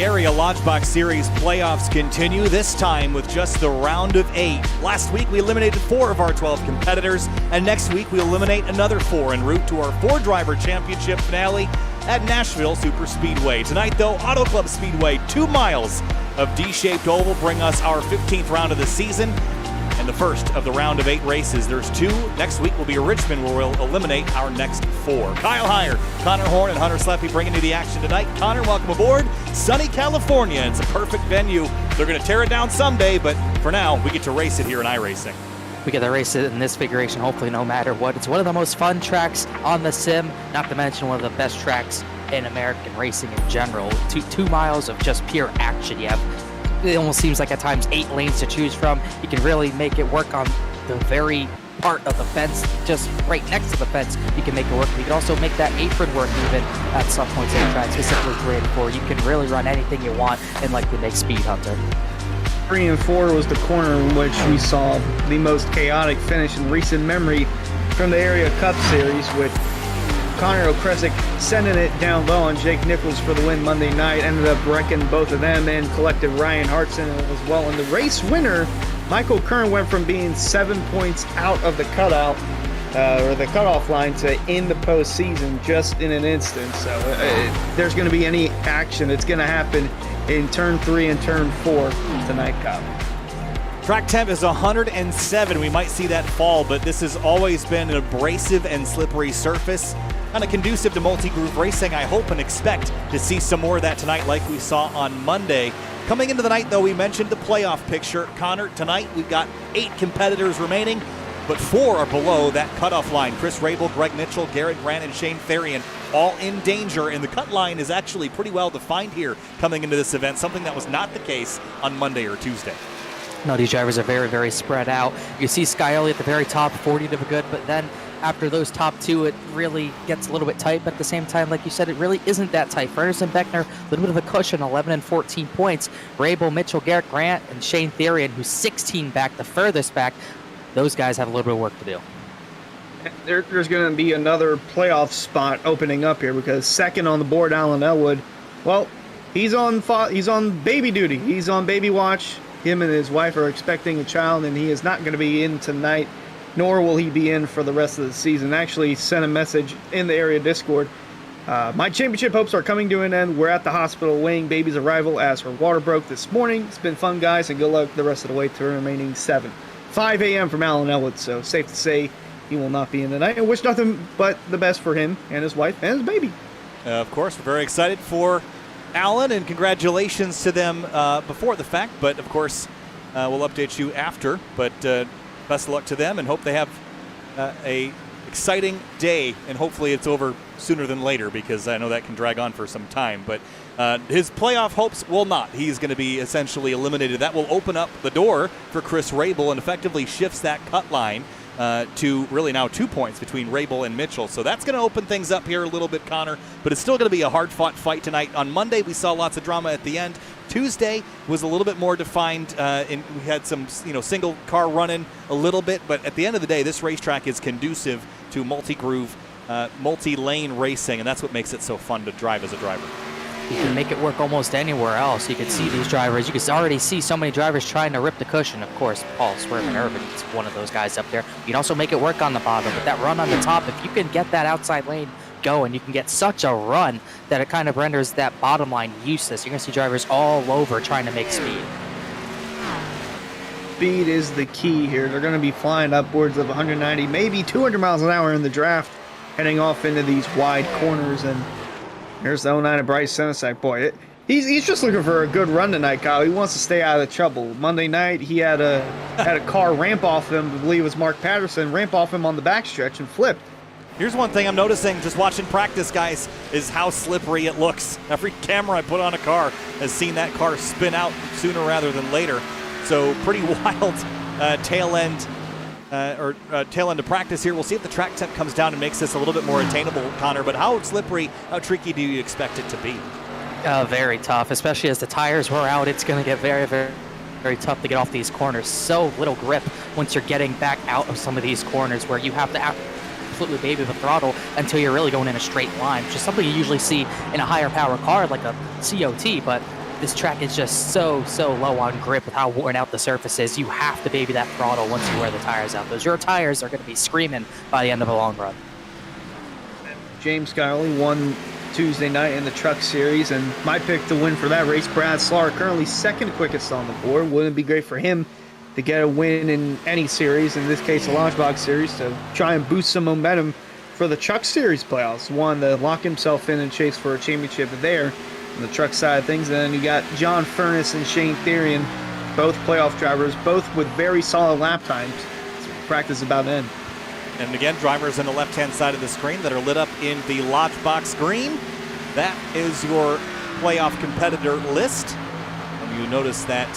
Area Lodgebox Series playoffs continue, this time with just the round of 8. Last week we eliminated 4 of our 12 competitors, and next week we eliminate another 4 en route to our 4-driver championship finale at Nashville Superspeedway. Tonight though, Auto Club Speedway, 2 miles of D-shaped oval bring us our 15th round of the season and the first of the round of 8 races. There's 2. Next week will be Richmond, where we'll eliminate our next 4. Kyle Heyer, Connor Horn, and Hunter Sleppy bringing you the action tonight. Connor, welcome aboard. Sunny California. It's a perfect venue. They're going to tear it down someday, but for now, we get to race it here in iRacing. We get to race it in this configuration, hopefully no matter what. It's one of the most fun tracks on the sim, not to mention one of the best tracks in American racing in general. 2 miles of just pure action. You have, it almost seems like at times 8 lanes to choose from. You can really make it work on the very part of the fence, just right next to the fence. You can make it work. You can also make that apron work even at some points in the track, specifically 3 and 4. You can really run anything you want and likely make speed, Hunter. 3 and 4 was the corner in which we saw the most chaotic finish in recent memory from the Area Cup Series, with Connor O'Kresick sending it down low on Jake Nichols for the win Monday night. Ended up wrecking both of them and collected Ryan Hartson as well. And the race winner, Michael Kern, went from being 7 points out of the cutoff line to in the postseason just in an instant. So there's going to be any action, it's going to happen in turn 3 and turn 4 tonight, Kyle. Track temp is 107. We might see that fall, but this has always been an abrasive and slippery surface, kind of conducive to multi-groove racing. I hope and expect to see some more of that tonight like we saw on Monday. Coming into the night, though, we mentioned the playoff picture. Connor, tonight we've got 8 competitors remaining, but 4 are below that cutoff line. Chris Rabel, Greg Mitchell, Garrett Grant, and Shane Therian all in danger, and the cut line is actually pretty well defined here coming into this event, something that was not the case on Monday or Tuesday. No, these drivers are very, very spread out. You see Skyoli at the very top, 40 to the good, but then after those top 2, it really gets a little bit tight, but at the same time, like you said, it really isn't that tight. Furness and Beckner, a little bit of a cushion, 11 and 14 points. Rabel, Mitchell, Garrett Grant, and Shane Therian, who's 16 back, the furthest back. Those guys have a little bit of work to do. There's going to be another playoff spot opening up here, because second on the board, Alan Elwood, well, he's on baby duty. He's on baby watch. Him and his wife are expecting a child, and he is not going to be in tonight, nor will he be in for the rest of the season. Actually sent a message in the area Discord. My championship hopes are coming to an end. We're at the hospital weighing baby's arrival as her water broke this morning. It's been fun, guys, and good luck the rest of the way to the remaining 7. 5 a.m. from Alan Elwood, so safe to say he will not be in tonight. And wish nothing but the best for him and his wife and his baby. Of course, we're very excited for Alan, and congratulations to them before the fact, but of course we'll update you after. But best of luck to them, and hope they have a exciting day, and hopefully it's over sooner than later, because I know that can drag on for some time. But his playoff hopes will not. He's going to be essentially eliminated. That will open up the door for Chris Rabel and effectively shifts that cut line to really now 2 points between Rabel and Mitchell. So that's going to open things up here a little bit, Connor, but it's still going to be a hard-fought fight tonight. On Monday, we saw lots of drama at the end. Tuesday was a little bit more defined, and we had some single car running a little bit, but at the end of the day, this racetrack is conducive to multi-groove, multi-lane racing, and that's what makes it so fun to drive as a driver. You can make it work almost anywhere else. You can see these drivers. You can already see so many drivers trying to rip the cushion. Of course, Paul Swerve and Irvin is one of those guys up there. You can also make it work on the bottom, but that run on the top, if you can get that outside lane going, you can get such a run that it kind of renders that bottom line useless. You're going to see drivers all over trying to make speed. Speed is the key here. They're going to be flying upwards of 190, maybe 200 miles an hour in the draft, heading off into these wide corners. And here's the 09 of Bryce Senesek. Boy, he's just looking for a good run tonight, Kyle. He wants to stay out of trouble. Monday night, he had a car ramp off him. I believe it was Mark Patterson, ramp off him on the backstretch and flipped. Here's one thing I'm noticing just watching practice, guys, is how slippery it looks. Every camera I put on a car has seen that car spin out sooner rather than later. So pretty wild tail end of practice here. We'll see if the track temp comes down and makes this a little bit more attainable, Connor. But how slippery, how tricky do you expect it to be? Very tough, especially as the tires wear out. It's going to get very, very, very tough to get off these corners. So little grip once you're getting back out of some of these corners where you have to absolutely baby the throttle until you're really going in a straight line, which is something you usually see in a higher power car like a COT. But this track is just so low on grip with how worn out the surface is. You have to baby that throttle once you wear the tires out. Those your tires are going to be screaming by the end of a long run. James Scully won Tuesday night in the Truck Series, and my pick to win for that race, Brad Slaughter, currently second quickest on the board. Wouldn't it be great for him to get a win in any series, in this case a Lodgebox series, to try and boost some momentum for the Truck Series playoffs? One to lock himself in and chase for a championship there on the truck side of things. And then you got John Furness and Shane Therian, both playoff drivers, both with very solid lap times. Practice about to end. And again, drivers on the left-hand side of the screen that are lit up in the Lodgebox green. That is your playoff competitor list. And you notice that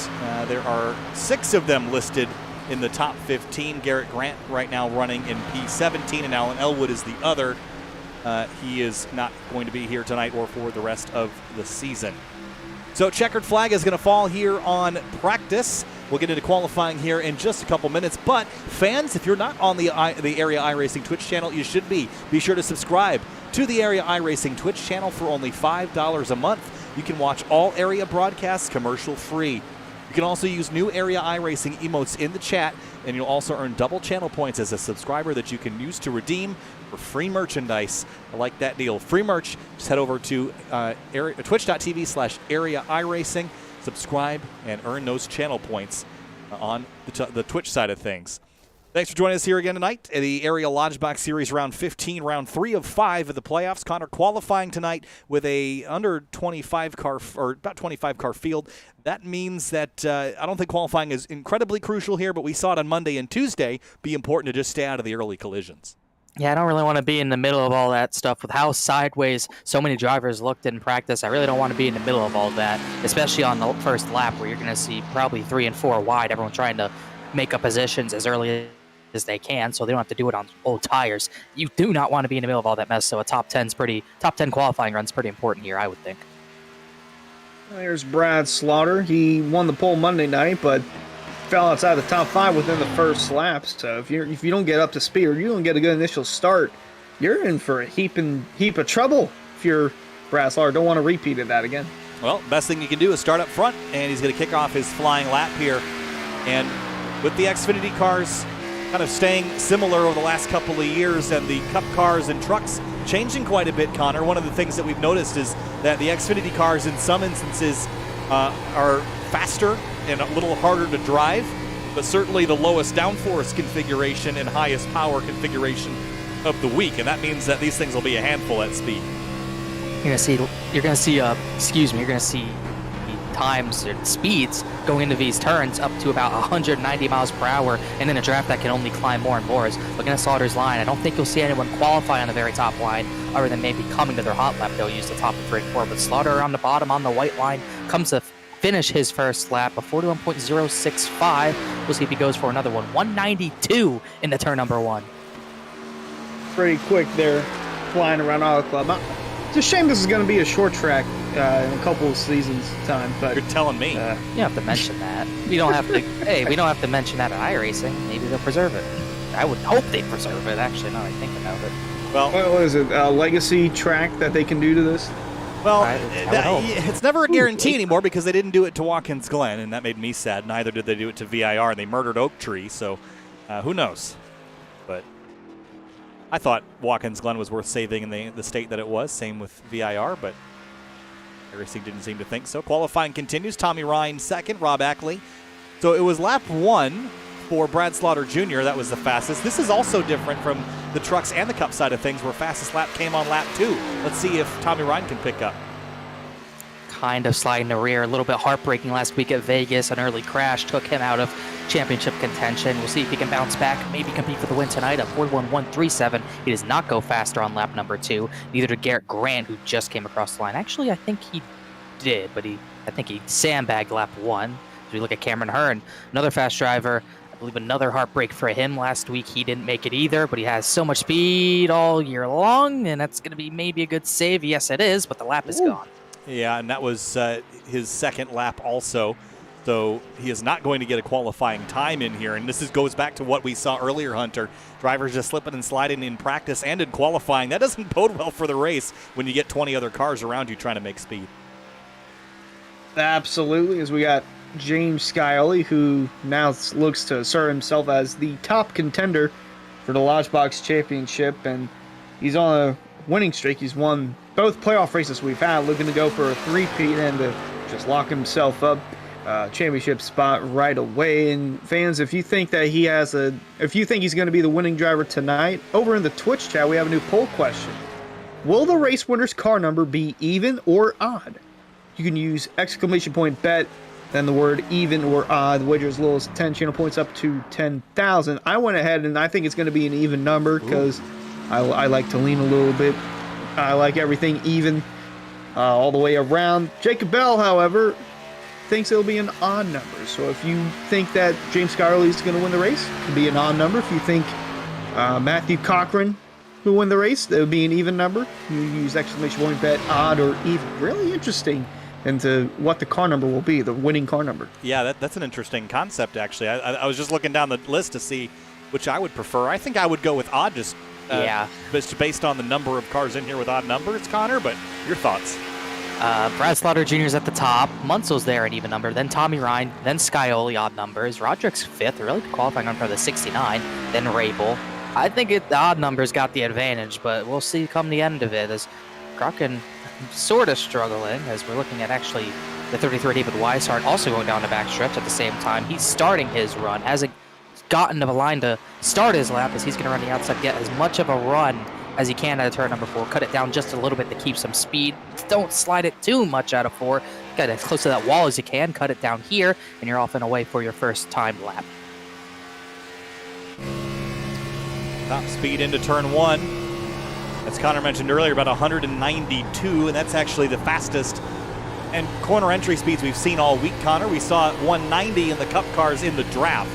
there are 6 of them listed in the top 15. Garrett Grant right now running in P17, and Alan Elwood is the other. He is not going to be here tonight or for the rest of the season. So checkered flag is going to fall here on practice. We'll get into qualifying here in just a couple minutes. But fans, if you're not on the Area iRacing Twitch channel, you should be. Be sure to subscribe to the Area iRacing Twitch channel for only $5 a month. You can watch all area broadcasts commercial free. You can also use new Area iRacing emotes in the chat, and you'll also earn double channel points as a subscriber that you can use to redeem for free merchandise. I like that deal. Free merch, just head over to twitch.tv/Area iRacing, subscribe, and earn those channel points on the Twitch side of things. Thanks for joining us here again tonight at the Area Lodgebox Series Round 15, Round 3 of 5 of the playoffs. Connor qualifying tonight with a under 25 car, or about 25 car field. That means that I don't think qualifying is incredibly crucial here, but we saw it on Monday and Tuesday be important to just stay out of the early collisions. Yeah, I don't really want to be in the middle of all that stuff with how sideways so many drivers looked in practice. I really don't want to be in the middle of all that, especially on the first lap where you're going to see probably 3 and 4 wide, everyone trying to make up positions as early as they can so they don't have to do it on old tires. You do not want to be in the middle of all that mess, so a top 10 qualifying run's pretty important here, I would think. There's Brad Slaughter. He won the pole Monday night, but fell outside the top 5 within the first lap. So if you don't get up to speed or you don't get a good initial start, you're in for a heap of trouble if you're Brad Slaughter. Don't want to repeat that again. Well, best thing you can do is start up front, and he's going to kick off his flying lap here. And with the Xfinity cars kind of staying similar over the last couple of years and the Cup cars and trucks changing quite a bit, Connor, one of the things that we've noticed is that the Xfinity cars in some instances are faster and a little harder to drive, but certainly the lowest downforce configuration and highest power configuration of the week, and that means that these things will be a handful at speed. You're gonna see times and speeds going into these turns up to about 190 miles per hour, and in a draft that can only climb more and more. Looking at Slaughter's line, I don't think you'll see anyone qualify on the very top line other than maybe coming to their hot lap. They'll use the top of 3 and 4, but Slaughter on the bottom on the white line comes to finish his first lap, a 41.065. We'll see if he goes for another one. 192 in the turn number 1. Pretty quick there, flying around Auto Club. It's a shame this is going to be a short track in a couple of seasons' time. But you're telling me. You don't have to mention that. We don't have to. Hey, we don't have to mention that at iRacing. Maybe they'll preserve it. I would hope they preserve it. Actually, now I think about it. Well, what is it? A legacy track that they can do to this? Well, it's never a guarantee anymore because they didn't do it to Watkins Glen, and that made me sad. Neither did they do it to VIR, and they murdered Oak Tree, so who knows? But I thought Watkins Glen was worth saving in the state that it was. Same with VIR, but iRacing didn't seem to think so. Qualifying continues. Tommy Ryan second, Rob Ackley. So it was lap 1 for Brad Slaughter Jr. That was the fastest. This is also different from the trucks and the Cup side of things where fastest lap came on lap 2. Let's see if Tommy Ryan can pick up. Kind of sliding the rear. A little bit heartbreaking last week at Vegas. An early crash took him out of championship contention. We'll see if he can bounce back, maybe compete for the win tonight. A 41.137. He does not go faster on lap number 2. Neither did Garrett Grant, who just came across the line. Actually, I think he did, but I think he sandbagged lap 1. As we look at Cameron Hearn, another fast driver. I believe another heartbreak for him last week. He didn't make it either, but he has so much speed all year long, and that's going to be maybe a good save. Yes, it is, but the lap is gone. Yeah, and that was his second lap also. So he is not going to get a qualifying time in here. And this goes back to what we saw earlier, Hunter. Drivers just slipping and sliding in practice and in qualifying. That doesn't bode well for the race when you get 20 other cars around you trying to make speed. Absolutely, as we got James Scioli, who now looks to assert himself as the top contender for the Lodgebox Championship, and he's on a winning streak. He's won both playoff races we've had, looking to go for a three-peat and to just lock himself up championship spot right away. And fans, if you think that if you think he's going to be the winning driver tonight, over in the Twitch chat we have a new poll question. Will the race winner's car number be even or odd? You can use !bet, then the word even or odd. The wager as little as 10 channel points up to 10,000. I went ahead and I think it's going to be an even number because I like to lean a little bit. I like everything even all the way around. Jacob Bell, however, thinks it'll be an odd number. So if you think that James Scioli is going to win the race, it could be an odd number. If you think Matthew Cochran will win the race, that would be an even number. You use !bet odd or even. Really interesting into what the car number will be, the winning car number. Yeah, that's an interesting concept, actually. I was just looking down the list to see which I would prefer. I think I would go with odd, just based on the number of cars in here with odd numbers, Connor, but your thoughts? Brad Slaughter Jr. is at the top. Munsel's there at even number. Then Tommy Ryan. Then Scioli, odd numbers. Roderick's fifth, really qualifying on for the 69. Then Rabel. I think the odd numbers got the advantage, but we'll see come the end of it as Kraken sort of struggling as we're looking at actually the 33 David Weishart also going down the backstretch at the same time. He's starting his run. Hasn't gotten to the line to start his lap as he's going to run the outside, get as much of a run as he can out of turn number 4. Cut it down just a little bit to keep some speed. Don't slide it too much out of 4. Get as close to that wall as you can. Cut it down here, and you're off and away for your first time lap. Top speed into turn 1. As Connor mentioned earlier, about 192, and that's actually the fastest and corner entry speeds we've seen all week, Connor. We saw 190 in the Cup cars in the draft.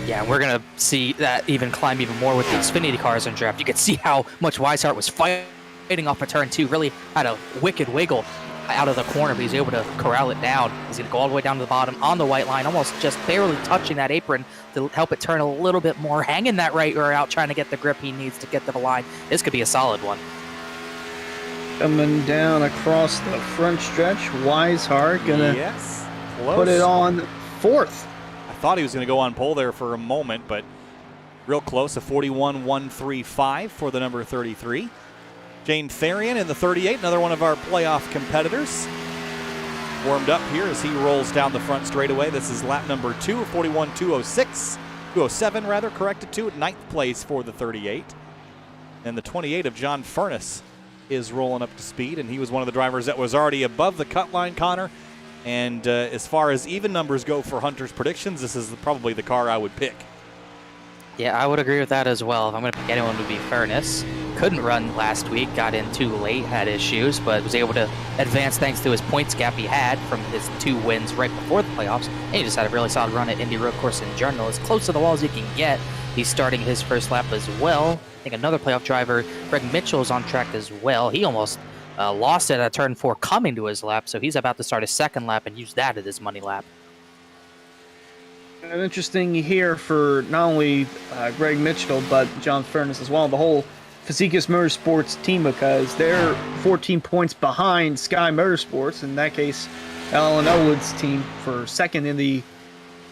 Yeah, and we're going to see that even climb even more with the Xfinity cars in draft. You could see how much Weishart was fighting off a turn 2, really had a wicked wiggle out of the corner, but he's able to corral it down. He's going to go all the way down to the bottom on the white line, almost just barely touching that apron to help it turn a little bit more, hanging that right rear out, trying to get the grip he needs to get to the line. This could be a solid one. Coming down across the front stretch, Weishart going to put it on 4th. I thought he was going to go on pole there for a moment, but real close, a 41.135 for the number 33. Jane Therian in the 38, another one of our playoff competitors. Warmed up here as he rolls down the front straightaway. This is lap number 2, 41.206, 207 rather, corrected to, 9th place for the 38. And the 28 of John Furness is rolling up to speed, and he was one of the drivers that was already above the cut line, Connor. And as far as even numbers go for Hunter's predictions, this is probably the car I would pick. Yeah, I would agree with that as well. If I'm going to pick anyone, it would be Furness. Couldn't run last week, got in too late, had issues, but was able to advance thanks to his points gap he had from his 2 wins right before the playoffs. And he just had a really solid run at Indy Road Course in general, as close to the wall as he can get. He's starting his first lap as well. I think another playoff driver, Greg Mitchell, is on track as well. He almost lost it at turn 4 coming to his lap, so he's about to start his second lap and use that as his money lap. And interesting here for not only Greg Mitchell, but John Furness as well, the whole Physicus Motorsports team, because they're 14 points behind Sky Motorsports, in that case, Alan Elwood's team, for second in the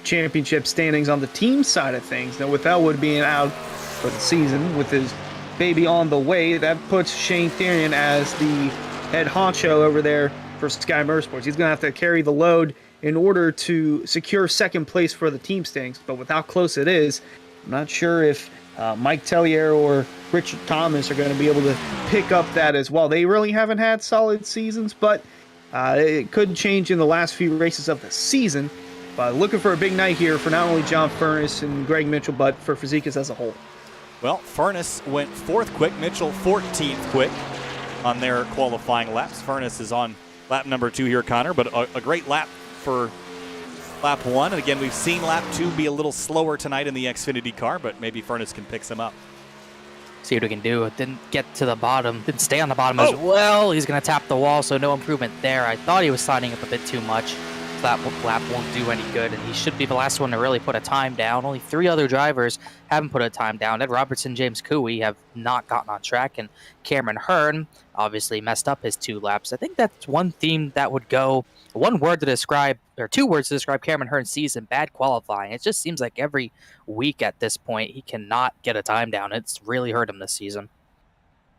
championship standings on the team side of things. Now, with Elwood being out for the season, with his baby on the way, that puts Shane Therian as the head honcho over there for Sky Motorsports. He's going to have to carry the load in order to secure second place for the team standings. But with how close it is, I'm not sure if Mike Tellier or Richard Thomas are going to be able to pick up that as well. They really haven't had solid seasons, but it could change in the last few races of the season. But looking for a big night here for not only John Furness and Greg Mitchell, but for Physicus as a whole. Well, Furness went 4th quick, Mitchell 14th quick on their qualifying laps. Furness is on lap number 2 here, Connor, but a great lap for lap 1. And again, we've seen lap 2 be a little slower tonight in the Xfinity car, but maybe Furness can pick some up. See what we can do. It didn't get to the bottom, didn't stay on the bottom as well. He's going to tap the wall, so no improvement there. I thought he was signing up a bit too much. off that lap won't do any good, and he should be the last one to really put a time down. Only 3 other drivers haven't put a time down. Ed Robertson, James Cooey have not gotten on track, and Cameron Hearn obviously messed up his 2 laps. I think that's one theme that would go, one word to describe, or 2 words to describe Cameron Hearn's season: bad qualifying. It just seems like every week at this point he cannot get a time down. It's really hurt him this season.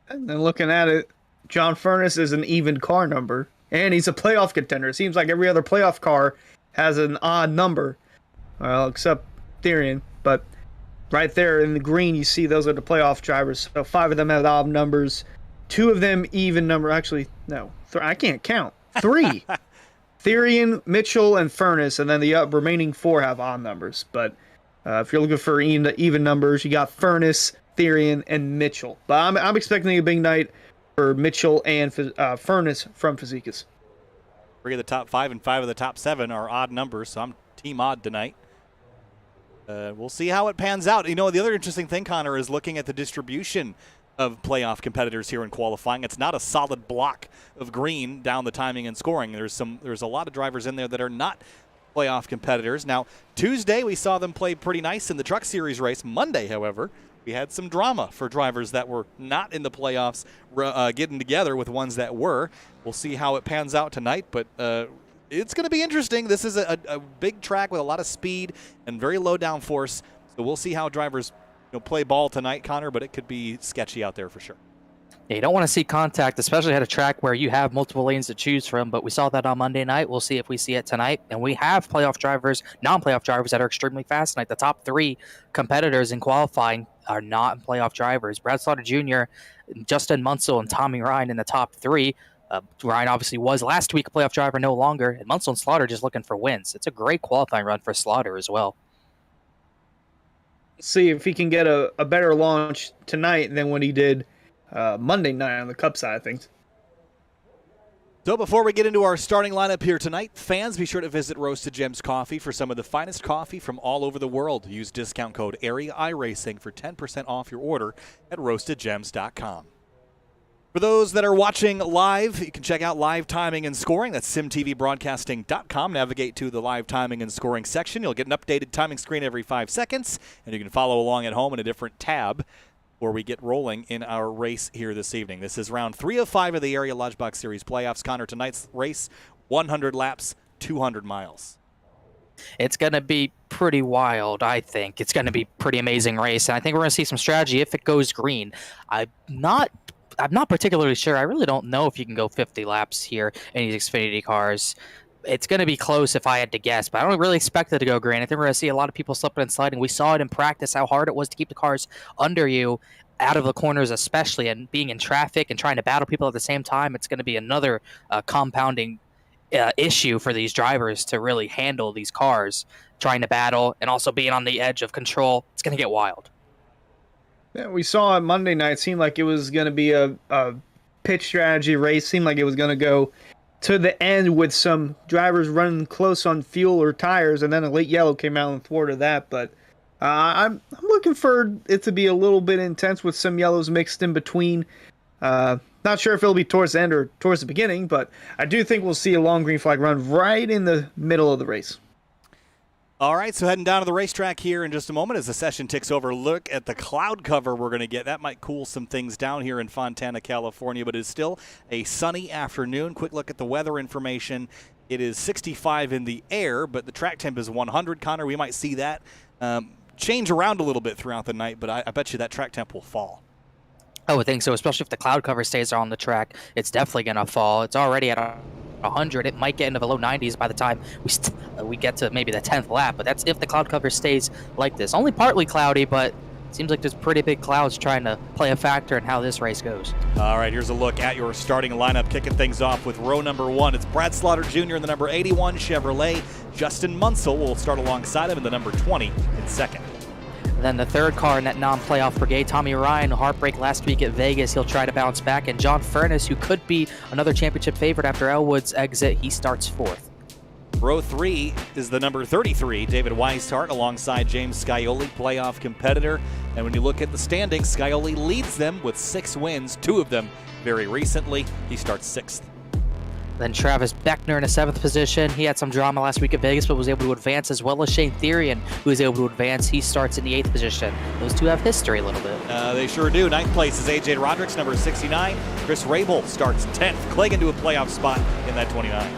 And then looking at it, John Furness is an even car number, and he's a playoff contender. It seems like every other playoff car has an odd number, well, except Therian. But right there in the green, you see those are the playoff drivers. So 5 of them have odd numbers, 2 of them even number. Actually, no, I can't count. 3. Therian, Mitchell, and Furness, and then the remaining 4 have odd numbers. But if you're looking for even numbers, you got Furness, Therian, and Mitchell. But I'm expecting a big night for Mitchell and Furness from Fazekas. 3 of the top 5 and 5 of the top 7 are odd numbers, so I'm team odd tonight. We'll see how it pans out. You know, the other interesting thing, Connor, is looking at the distribution of playoff competitors here in qualifying. It's not a solid block of green down the timing and scoring. There's a lot of drivers in there that are not playoff competitors. Now, Tuesday we saw them play pretty nice in the Truck Series race. Monday, however, we had some drama for drivers that were not in the playoffs getting together with ones that were. We'll see how it pans out tonight, but it's going to be interesting. This is a big track with a lot of speed and very low downforce, so we'll see how drivers play ball tonight, Connor, but it could be sketchy out there for sure. Yeah, you don't want to see contact, especially at a track where you have multiple lanes to choose from, but we saw that on Monday night. We'll see if we see it tonight. And we have playoff drivers, non-playoff drivers that are extremely fast tonight. The top 3 competitors in qualifying are not playoff drivers. Brad Slaughter Jr., Justin Munsell, and Tommy Ryan in the top 3. Ryan obviously was last week a playoff driver, no longer. And Munsell and Slaughter just looking for wins. It's a great qualifying run for Slaughter as well. See if he can get a better launch tonight than what he did Monday night on the Cup side of things. So before we get into our starting lineup here tonight, fans, be sure to visit Roasted Gems Coffee for some of the finest coffee from all over the world. Use discount code iRacing for 10% off your order at roastedgems.com. For those that are watching live, you can check out live timing and scoring. That's simtvbroadcasting.com. Navigate to the live timing and scoring section. You'll get an updated timing screen every 5 seconds, and you can follow along at home in a different tab where we get rolling in our race here this evening. This is round 3 of 5 of the Area Lodgebox Series playoffs. Connor, tonight's race, 100 laps, 200 miles. It's going to be pretty wild, I think. It's going to be a pretty amazing race, and I think we're going to see some strategy if it goes green. I'm not particularly sure. I really don't know if you can go 50 laps here in these Xfinity cars. It's going to be close if I had to guess, but I don't really expect it to go green. I think we're going to see a lot of people slipping and sliding. We saw it in practice, how hard it was to keep the cars under you, out of the corners especially, and being in traffic and trying to battle people at the same time. It's going to be another compounding issue for these drivers to really handle these cars, trying to battle and also being on the edge of control. It's going to get wild. Yeah, we saw it Monday night. It seemed like it was going to be a pitch strategy race. Seemed like it was going to go to the end with some drivers running close on fuel or tires, and then a late yellow came out and thwarted that. But I'm looking for it to be a little bit intense with some yellows mixed in between. Not sure if it'll be towards the end or towards the beginning, but I do think we'll see a long green flag run right in the middle of the race. All right, so heading down to the racetrack here in just a moment as the session ticks over. Look at the cloud cover we're going to get. That might cool some things down here in Fontana, California, but it's still a sunny afternoon. Quick look at the weather information. It is 65 in the air, but the track temp is 100. Connor, we might see that change around a little bit throughout the night, but I bet you that track temp will fall. I would think so, especially if the cloud cover stays on the track. It's definitely going to fall. It's already at 100. It might get into the low 90s by the time we get to maybe the 10th lap, but that's if the cloud cover stays like this. Only partly cloudy, but it seems like there's pretty big clouds trying to play a factor in how this race goes. All right, here's a look at your starting lineup, kicking things off with row number 1. It's Brad Slaughter Jr. in the number 81 Chevrolet. Justin Munsell will start alongside him in the number 20 in second. Then the third car in that non-playoff brigade, Tommy Ryan, heartbreak last week at Vegas. He'll try to bounce back. And John Furness, who could be another championship favorite after Elwood's exit, he starts 4th. Row 3 is the number 33, David Weishart, alongside James Scioli, playoff competitor. And when you look at the standings, Scioli leads them with 6 wins, 2 of them very recently. He starts 6th. Then Travis Beckner in a 7th position. He had some drama last week at Vegas, but was able to advance, as well as Shane Therian, who was able to advance. He starts in the 8th position. Those two have history a little bit. They sure do. 9th place is AJ Rodriguez, number 69. Chris Rabel starts 10th, clinging to a playoff spot in that 29.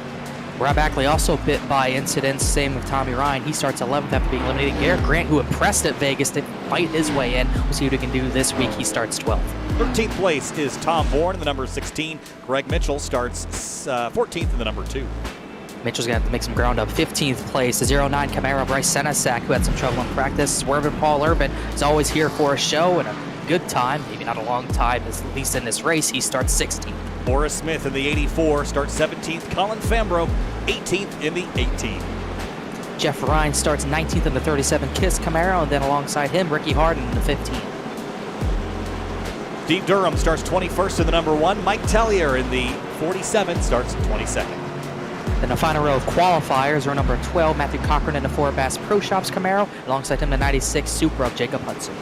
Rob Ackley also bit by incidents. Same with Tommy Ryan. He starts 11th after being eliminated. Garrett Grant, who impressed at Vegas, to fight his way in. We'll see what he can do this week. He starts 12th. 13th place is Tom Bourne in the number 16. Greg Mitchell starts 14th in the number 2. Mitchell's going to have to make some ground up. 15th place, the 09 Camaro Bryce Senesac, who had some trouble in practice. Swervin' Paul Urban is always here for a show and a good time. Maybe not a long time, at least in this race. He starts 16th. Boris Smith in the 84 starts 17th. Colin Fambro 18th in the 18. Jeff Ryan starts 19th in the 37 Kiss Camaro, and then alongside him, Ricky Harden in the 15. Steve Durham starts 21st in the number 1. Mike Tellier in the 47 starts 22nd. Then the final row of qualifiers are number 12, Matthew Cochran in the 4 Bass Pro Shops Camaro, alongside him the 96 Supra of Jacob Hudson.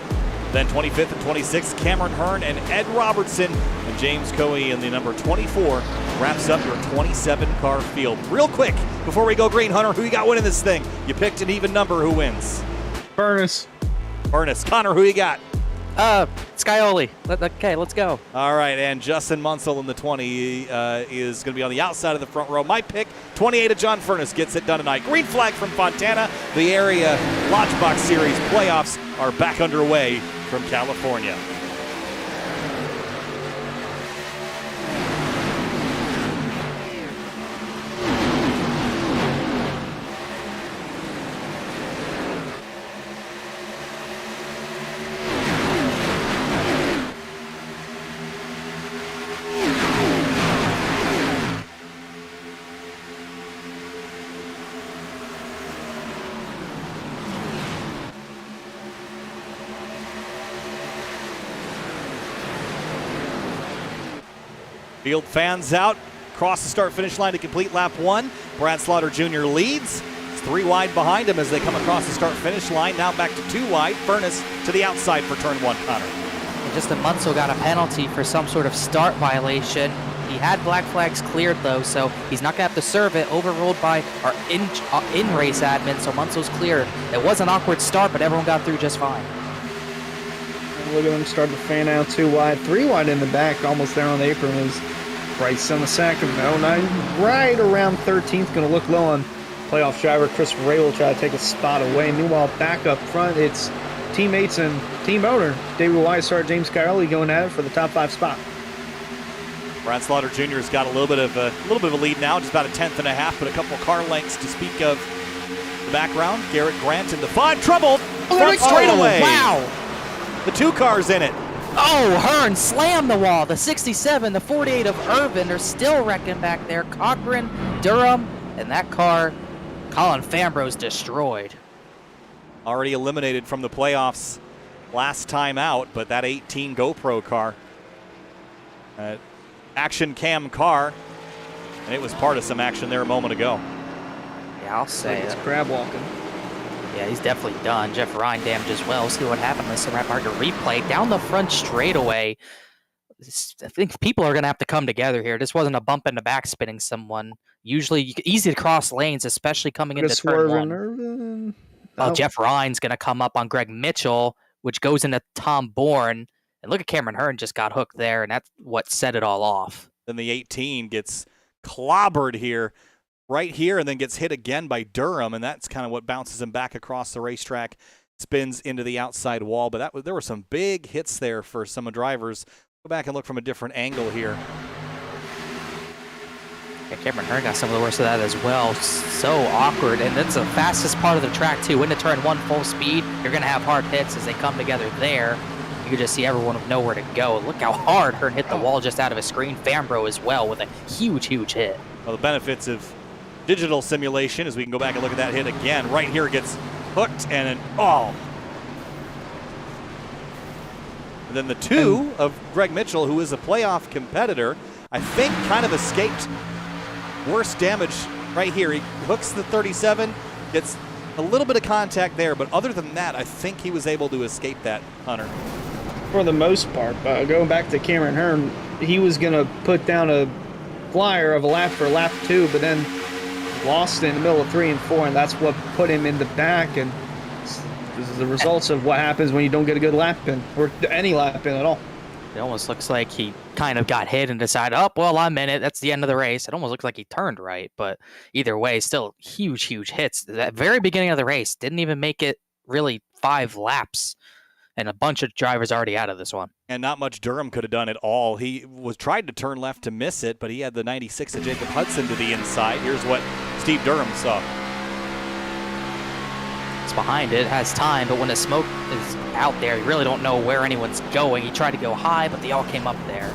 Then 25th and 26th, Cameron Hearn and Ed Robertson, and James Coey in the number 24 wraps up your 27-car field. Real quick, before we go green, Hunter, who you got winning this thing? You picked an even number. Who wins? Furnace. Connor, who you got? Scioli. Okay, let's go. All right, and Justin Munsell in the 20 is going to be on the outside of the front row. My pick, 28 of John Furness, gets it done tonight. Green flag from Fontana. The area Lodgebox Series playoffs are back underway from California. Field fans out, across the start-finish line to complete lap 1. Brad Slaughter Jr. leads. It's 3 wide behind him as they come across the start-finish line. Now back to 2 wide. Furness to the outside for turn 1, Connor. And Justin Munsell got a penalty for some sort of start violation. He had black flags cleared, though, so he's not going to have to serve it. Overruled by our in-race admin, so Munsell's cleared. It was an awkward start, but everyone got through just fine. Look at them starting to fan out 2 wide, 3 wide in the back, almost there on the apron was Bryce Senesac of 09, right around 13th, going to look low on playoff driver Chris Ray will try to take a spot away. Meanwhile, back up front, it's teammates and team owner David Weissart, James Scioli going at it for the top 5 spot. Brad Slaughter Jr. has got a little bit of a lead now, just about a 10th and a half, but a couple car lengths to speak of. The background, Garrett Grant in the 5, troubled front straightaway. Wow! The 2 cars in it. Oh, Hearn slammed the wall. The 67, the 48 of Irvin are still wrecking back there. Cochran, Durham, and that car, Colin Fambro's destroyed. Already eliminated from the playoffs last time out, but that 18 GoPro car, action cam car, and it was part of some action there a moment ago. Yeah, I'll say It's crab walking. Yeah, he's definitely done. Jeff Ryan damaged as well. See what happened. This is hard to replay. Down the front straightaway. I think people are going to have to come together here. This wasn't a bump in the back spinning someone. Usually easy to cross lanes, especially coming into turn 1. Jeff Ryan's going to come up on Greg Mitchell, which goes into Tom Bourne. And look at Cameron Hearn just got hooked there, and that's what set it all off. Then the 18 gets clobbered here. Right here, and then gets hit again by Durham, and that's kind of what bounces him back across the racetrack, spins into the outside wall. But there were some big hits there for some drivers. Go back and look from a different angle here. Yeah, Cameron Hearn got some of the worst of that as well. So awkward, and that's the fastest part of the track too. Into turn 1 full speed, you're going to have hard hits as they come together there. You can just see everyone with nowhere to go. Look how hard Hearn hit the wall just out of his screen. Fambro as well with a huge hit. Well, the benefits of digital simulation, as we can go back and look at that hit again. Right here, it gets hooked and and then the 2 of Greg Mitchell, who is a playoff competitor, I think kind of escaped worse damage right here. He hooks the 37, gets a little bit of contact there, but other than that, I think he was able to escape that, Hunter. For the most part, going back to Cameron Hearn, he was going to put down a flyer of a lap for lap 2, but then lost in the middle of 3 and 4, and that's what put him in the back. And this is the results of what happens when you don't get a good lap in, or any lap in at all. It almost looks like he kind of got hit and decided, oh, well, I'm in it. That's the end of the race. It almost looks like he turned right, but either way, still huge hits. That very beginning of the race didn't even make it really 5 laps, and a bunch of drivers already out of this one. And not much Durham could have done at all. He tried to turn left to miss it, but he had the 96 of Jacob Hudson to the inside. Here's what Steve Durham saw. It's behind it, has time, but when the smoke is out there, you really don't know where anyone's going. He tried to go high, but they all came up there.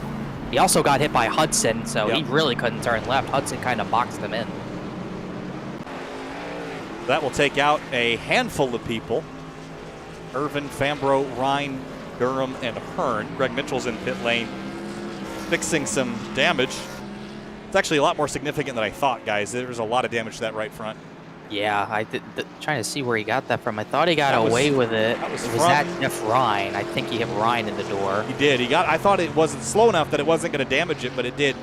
He also got hit by Hudson, so he really couldn't turn left. Hudson kind of boxed him in. That will take out a handful of people. Irvin, Fambro, Ryan, Durham, and Hearn. Greg Mitchell's in pit lane fixing some damage. It's actually a lot more significant than I thought, guys. There was a lot of damage to that right front. Yeah, I did. Trying to see where he got that from. I thought he got away with it. Was that Jeff Ryan? I think he hit Ryan in the door. He did. I thought it wasn't slow enough that it wasn't going to damage it, but it did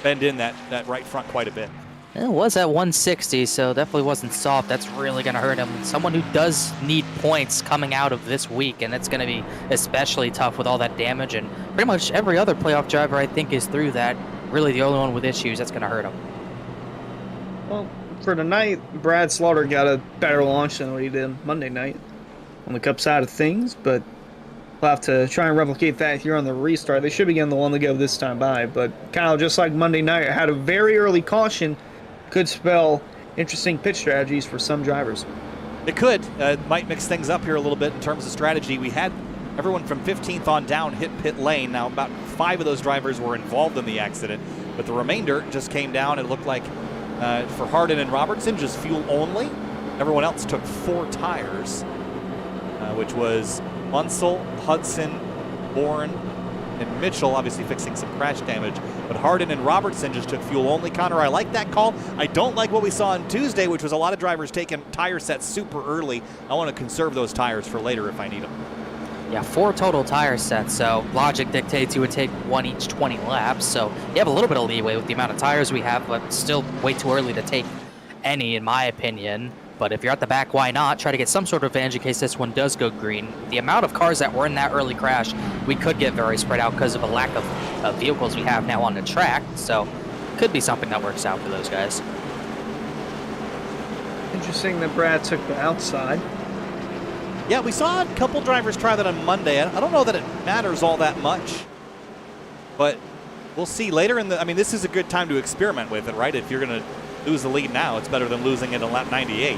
bend in that right front quite a bit. It was at 160, so definitely wasn't soft. That's really going to hurt him. Someone who does need points coming out of this week, and it's going to be especially tough with all that damage. And pretty much every other playoff driver, I think, is through that. Really the only one with issues. That's going to hurt him. Well, for tonight, Brad Slaughter got a better launch than what he did Monday night on the Cup side of things, but we'll have to try and replicate that here on the restart. They should be getting the one to go this time by, but Kyle, just like Monday night, had a very early caution. Could spell interesting pit strategies for some drivers. It could. It might mix things up here a little bit in terms of strategy. We had everyone from 15th on down hit pit lane. Now, about 5 of those drivers were involved in the accident, but the remainder just came down. It looked like for Hardin and Robertson, just fuel only. Everyone else took 4 tires, which was Munsell, Hudson, Bourne, and Mitchell, obviously fixing some crash damage. But Hardin and Robertson just took fuel only. Connor, I like that call. I don't like what we saw on Tuesday, which was a lot of drivers taking tire sets super early. I want to conserve those tires for later if I need them. Yeah, 4 total tire sets, so logic dictates you would take 1 each 20 laps, so you have a little bit of leeway with the amount of tires we have, but still way too early to take any, in my opinion. But if you're at the back, why not? Try to get some sort of advantage in case this one does go green. The amount of cars that were in that early crash, we could get very spread out because of a lack of vehicles we have now on the track, so could be something that works out for those guys. Interesting that Brad took the outside. Yeah, we saw a couple drivers try that on Monday. I don't know that it matters all that much, but we'll see later in the. I mean, this is a good time to experiment with it, right? If you're going to lose the lead now, it's better than losing it in lap 98.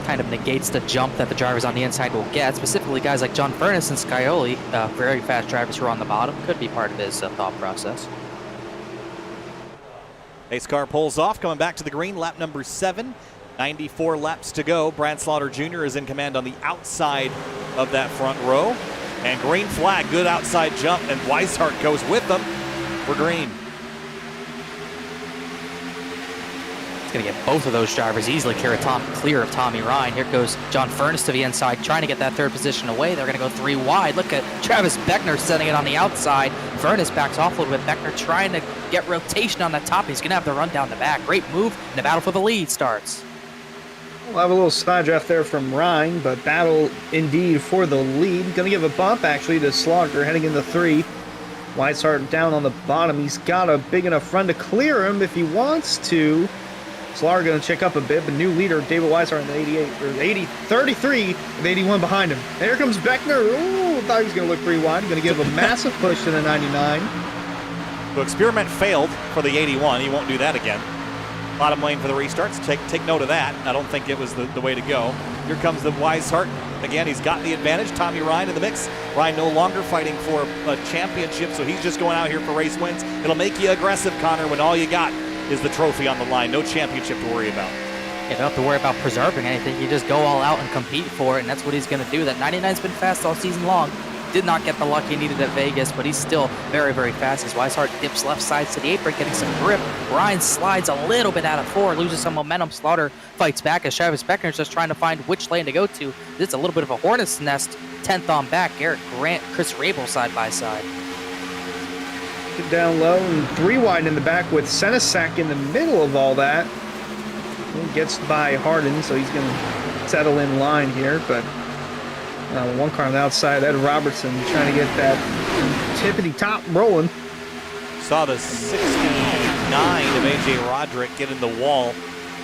Kind of negates the jump that the drivers on the inside will get, specifically guys like John Furness and Scioli, very fast drivers who are on the bottom, could be part of his thought process. Pace car pulls off, coming back to the green, lap number 7. 94 laps to go. Brad Slaughter Jr. is in command on the outside of that front row. And green flag, good outside jump, and Weishart goes with them for green. It's going to get both of those drivers easily clear of Tommy Ryan. Here goes John Furness to the inside, trying to get that 3rd position away. They're going to go 3 wide. Look at Travis Beckner setting it on the outside. Furness backs off a little bit. Beckner trying to get rotation on the top. He's going to have the run down the back. Great move, and the battle for the lead starts. We'll have a little side draft there from Ryan, but battle indeed for the lead. Going to give a bump, actually, to Slaughter heading into 3. Weishart down on the bottom. He's got a big enough run to clear him if he wants to. Slaughter going to check up a bit, but new leader, David Weishart in the 33 with 81 behind him. And here comes Beckner. Ooh, thought he was going to look pretty wide. Going to give a massive push to the 99. So experiment failed for the 81. He won't do that again. Bottom lane for the restarts. Take note of that. I don't think it was the way to go. Here comes the Weishart. Again, he's got the advantage. Tommy Ryan in the mix. Ryan no longer fighting for a championship, so he's just going out here for race wins. It'll make you aggressive, Connor, when all you got is the trophy on the line. No championship to worry about. You don't have to worry about preserving anything. You just go all out and compete for it, and that's what he's going to do. That 99's been fast all season long. Did not get the luck he needed at Vegas, but he's still very, very fast. As Weishart dips left sides to the apron, getting some grip. Ryan slides a little bit out of 4, loses some momentum. Slaughter fights back as Travis Beckner's just trying to find which lane to go to. It's a little bit of a hornet's nest. 10th on back. Garrett Grant, Chris Rabel side by side. Get down low and 3 wide in the back with Senesac in the middle of all that. He gets by Harden, so he's going to settle in line here. But 1 car on the outside, Ed Robertson trying to get that tippity top rolling. Saw the 69 of A.J. Roderick get in the wall,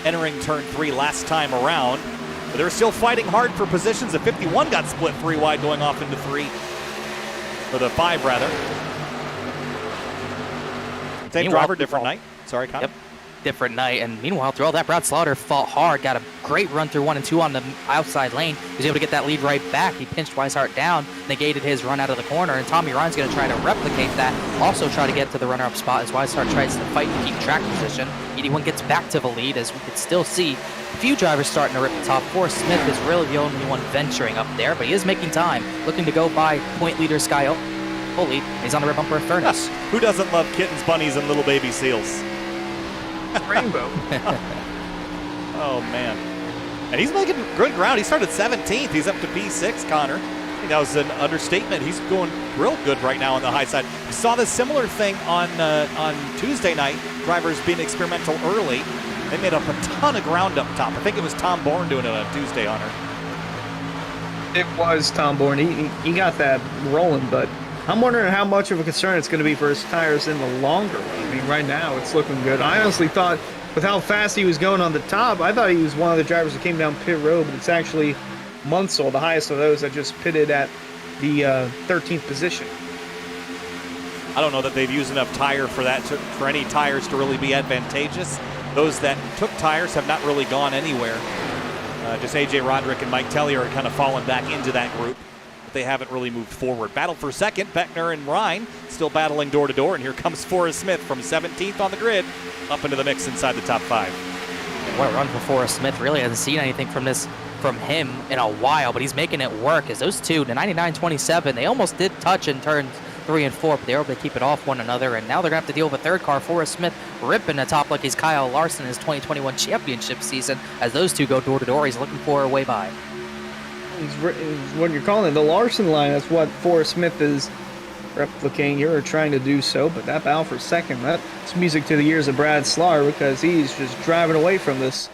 entering turn 3 last time around. But they're still fighting hard for positions. The 51 got split 3 wide going off into 3. For the 5, rather. Same driver, different night. Sorry, Connor. Yep, different night. And meanwhile, through all that, Brad Slaughter fought hard, got a great run through 1 and 2 on the outside lane. He was able to get that lead right back. He pinched Weishart down, negated his run out of the corner, and Tommy Ryan's going to try to replicate that. Also try to get to the runner-up spot as Weishart tries to fight and keep track position. 81 gets back to the lead, as we could still see a few drivers starting to rip the top. Forrest Smith is really the only one venturing up there, but he is making time, looking to go by point leader Sky Foley. He's on the rear bumper of Furnace. Who doesn't love kittens, bunnies, and little baby seals? Rainbow. Oh, man. And he's making good ground. He started 17th. He's up to P6, Connor. I think that was an understatement. He's going real good right now on the high side. We saw this similar thing on Tuesday night. Drivers being experimental early. They made up a ton of ground up top. I think it was Tom Bourne doing it on Tuesday, Hunter. It was Tom Bourne. He got that rolling, but I'm wondering how much of a concern it's going to be for his tires in the longer run. I mean, right now it's looking good. I honestly thought, with how fast he was going on the top, I thought he was one of the drivers that came down pit road, but it's actually Munsell, the highest of those, that just pitted at the 13th position. I don't know that they've used enough tire for that, for any tires to really be advantageous. Those that took tires have not really gone anywhere. Just A.J. Roderick and Mike Tellier are kind of fallen back into that group. They haven't really moved forward. Battle for second, Beckner and Ryan still battling door to door, and here comes Forrest Smith from 17th on the grid up into the mix inside the top 5. What a run for Forrest Smith. Really hasn't seen anything from him in a while, but he's making it work as those two, the 99-27, they almost did touch in turns 3 and 4, but they were able to keep it off one another, and now they're going to have to deal with a 3rd car. Forrest Smith ripping the top like he's Kyle Larson in his 2021 championship season. As those two go door to door, he's looking for a way by. What you're calling it, the Larson line, that's what Forrest Smith is replicating here, or trying to do so, but that battle for second, that's music to the ears of Brad Slaughter, because he's just driving away from this.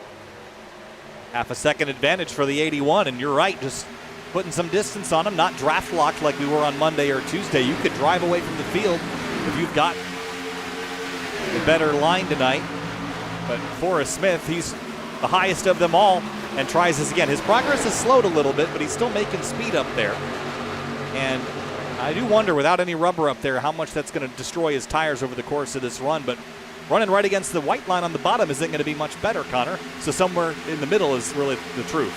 Half a second advantage for the 81, and you're right, just putting some distance on him, not draft locked like we were on Monday or Tuesday. You could drive away from the field if you've got a better line tonight. But Forrest Smith, he's the highest of them all, and tries this again. His progress has slowed a little bit, but he's still making speed up there. And I do wonder, without any rubber up there, how much that's going to destroy his tires over the course of this run. But running right against the white line on the bottom isn't going to be much better, Connor. So somewhere in the middle is really the truth.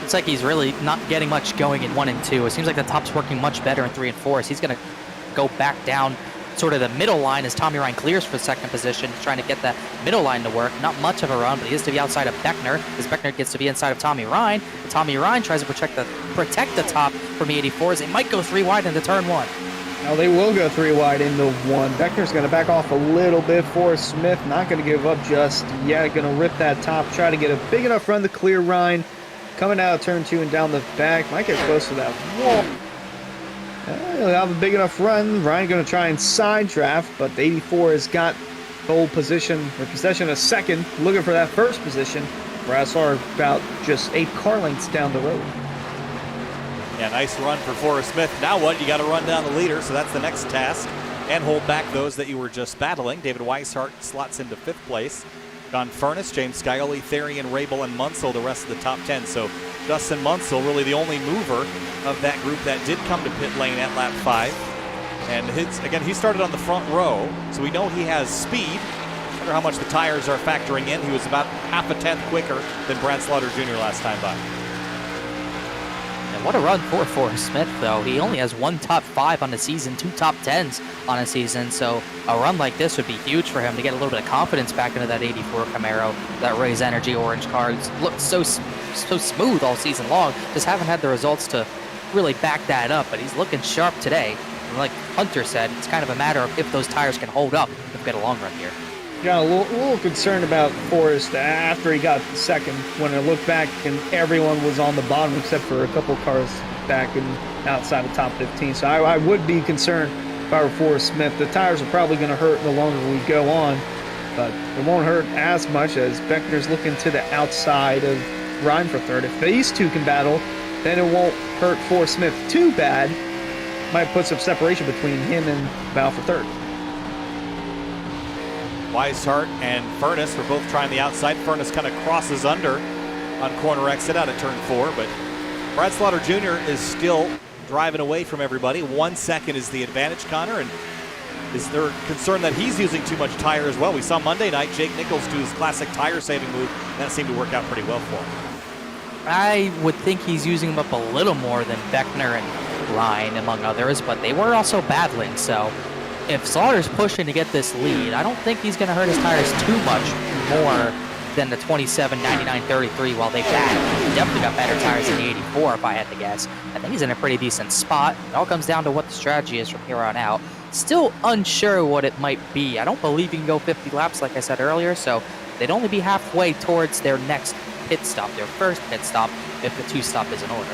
Looks like he's really not getting much going in 1 and 2. It seems like the top's working much better in 3 and 4. So he's going to go back down sort of the middle line as Tommy Ryan clears for 2nd position. He's trying to get that middle line to work. Not much of a run, but he is to be outside of Beckner, as Beckner gets to be inside of Tommy Ryan. And Tommy Ryan tries to protect the top from the 84s. It might go 3 wide into turn 1. Now they will go 3 wide into 1. Beckner's going to back off a little bit. Forrest Smith not going to give up just yet. Going to rip that top, try to get a big enough run to clear Ryan. Coming out of turn 2 and down the back. Might get close to that wall. He'll have a big enough run. Ryan going to try and side draft, but the 84 has got pole position or possession of 2nd, looking for that 1st position. Brad Slaughter about just 8 car lengths down the road. Yeah, nice run for Forrest Smith. Now what? You got to run down the leader, so that's the next task, and hold back those that you were just battling. David Weishart slots into 5th place. John Furness, James Scioli, Therian, Rabel, and Munsell, the rest of the top 10. So Justin Munsell, really the only mover of that group that did come to pit lane at lap 5. And again, he started on the front row, so we know he has speed. I wonder how much the tires are factoring in. He was about half a tenth quicker than Brad Slaughter Jr. last time by. And what a run for Forrest Smith, though. He only has 1 top 5 on the season, 2 top 10s on a season, so a run like this would be huge for him to get a little bit of confidence back into that 84 Camaro. That Rays Energy orange car looked so smooth all season long, just haven't had the results to really back that up, but he's looking sharp today. And like Hunter said, it's kind of a matter of if those tires can hold up if we get a long run here. Got a little concerned about Forrest after he got 2nd, when I looked back and everyone was on the bottom except for a couple cars back and outside of top 15. So I would be concerned if I were Forrest Smith, the tires are probably going to hurt the longer we go on, but it won't hurt as much as Beckner's looking to the outside of Ryan for third. If these two can battle, then it won't hurt Forrest Smith too bad. Might put some separation between him and Val for third. Weishart and Furness were both trying the outside. Furness kind of crosses under on corner exit out of turn 4, but Brad Slaughter Jr. is still driving away from everybody. 1 second is the advantage, Connor, and is there concern that he's using too much tire as well? We saw Monday night Jake Nichols do his classic tire saving move, and that seemed to work out pretty well for him. I would think he's using them up a little more than Beckner and Ryan, among others, but they were also battling, so if Slaughter's pushing to get this lead, I don't think he's going to hurt his tires too much more than the 27, 99, 33 while they battle. He definitely got better tires than the 84 if I had to guess. I think he's in a pretty decent spot. It all comes down to what the strategy is from here on out. Still unsure what it might be. I don't believe you can go 50 laps like I said earlier, so they'd only be halfway towards their next pit stop, their first pit stop, if the 2-stop is in order.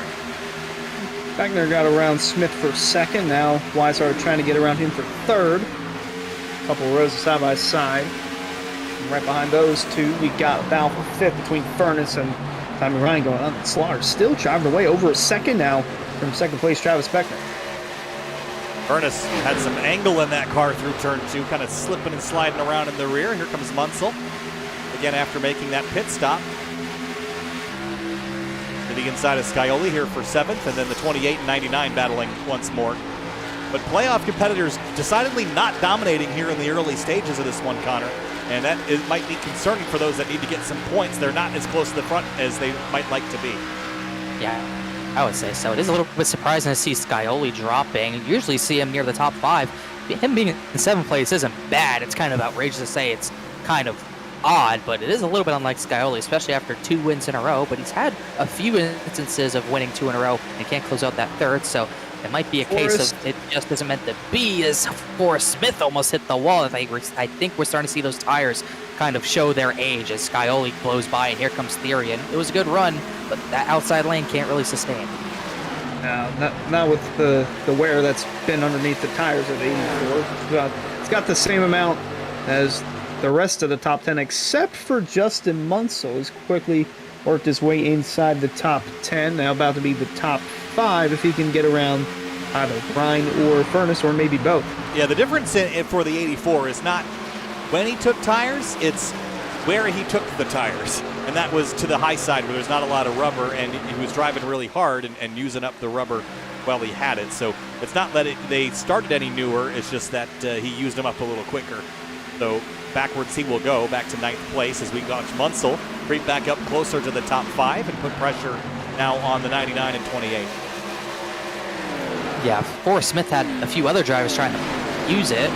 Beckner got around Smith for second. Now Weishart trying to get around him for third. A couple of rows of side by side. And right behind those two, we got Val for fifth between Furness and Tommy Ryan going on. Slaughter still driving away over a second now from second place Travis Beckner. Furness had some angle in that car through turn 2, kind of slipping and sliding around in the rear. Here comes Munsell again after making that pit stop. Sitting inside of Scioli here for 7th, and then the 28 and 99 battling once more. But playoff competitors decidedly not dominating here in the early stages of this one, Connor. And that might be concerning for those that need to get some points. They're not as close to the front as they might like to be. Yeah, I would say so. It is a little bit surprising to see Scioli dropping. You usually see him near the top 5. Him being in 7th place isn't bad. It's kind of outrageous to say it's kind of odd, but it is a little bit unlike Scioli, especially after 2 wins in a row. But he's had a few instances of winning 2 in a row and can't close out that third, so it might be a case of it just isn't meant to be, as Forrest Smith almost hit the wall. I think we're starting to see those tires kind of show their age as Scioli blows by, and here comes Theory. And it was a good run, but that outside lane can't really sustain. No, not with the wear that's been underneath the tires of the 84. It's got the same amount as the rest of the top 10, except for Justin Munsell, who's quickly worked his way inside the top 10. Now about to be the top 5 if he can get around either Ryan or Furness, or maybe both. Yeah, the difference for the 84 is not when he took tires, it's where he took the tires. And that was to the high side where there's not a lot of rubber, and he was driving really hard and using up the rubber while he had it. So it's not that they started any newer, it's just that he used them up a little quicker. So backwards he will go, back to 9th place as we watch Munsell creep back up closer to the top 5 and put pressure now on the 99 and 28. Yeah, Forrest Smith had a few other drivers trying to use it.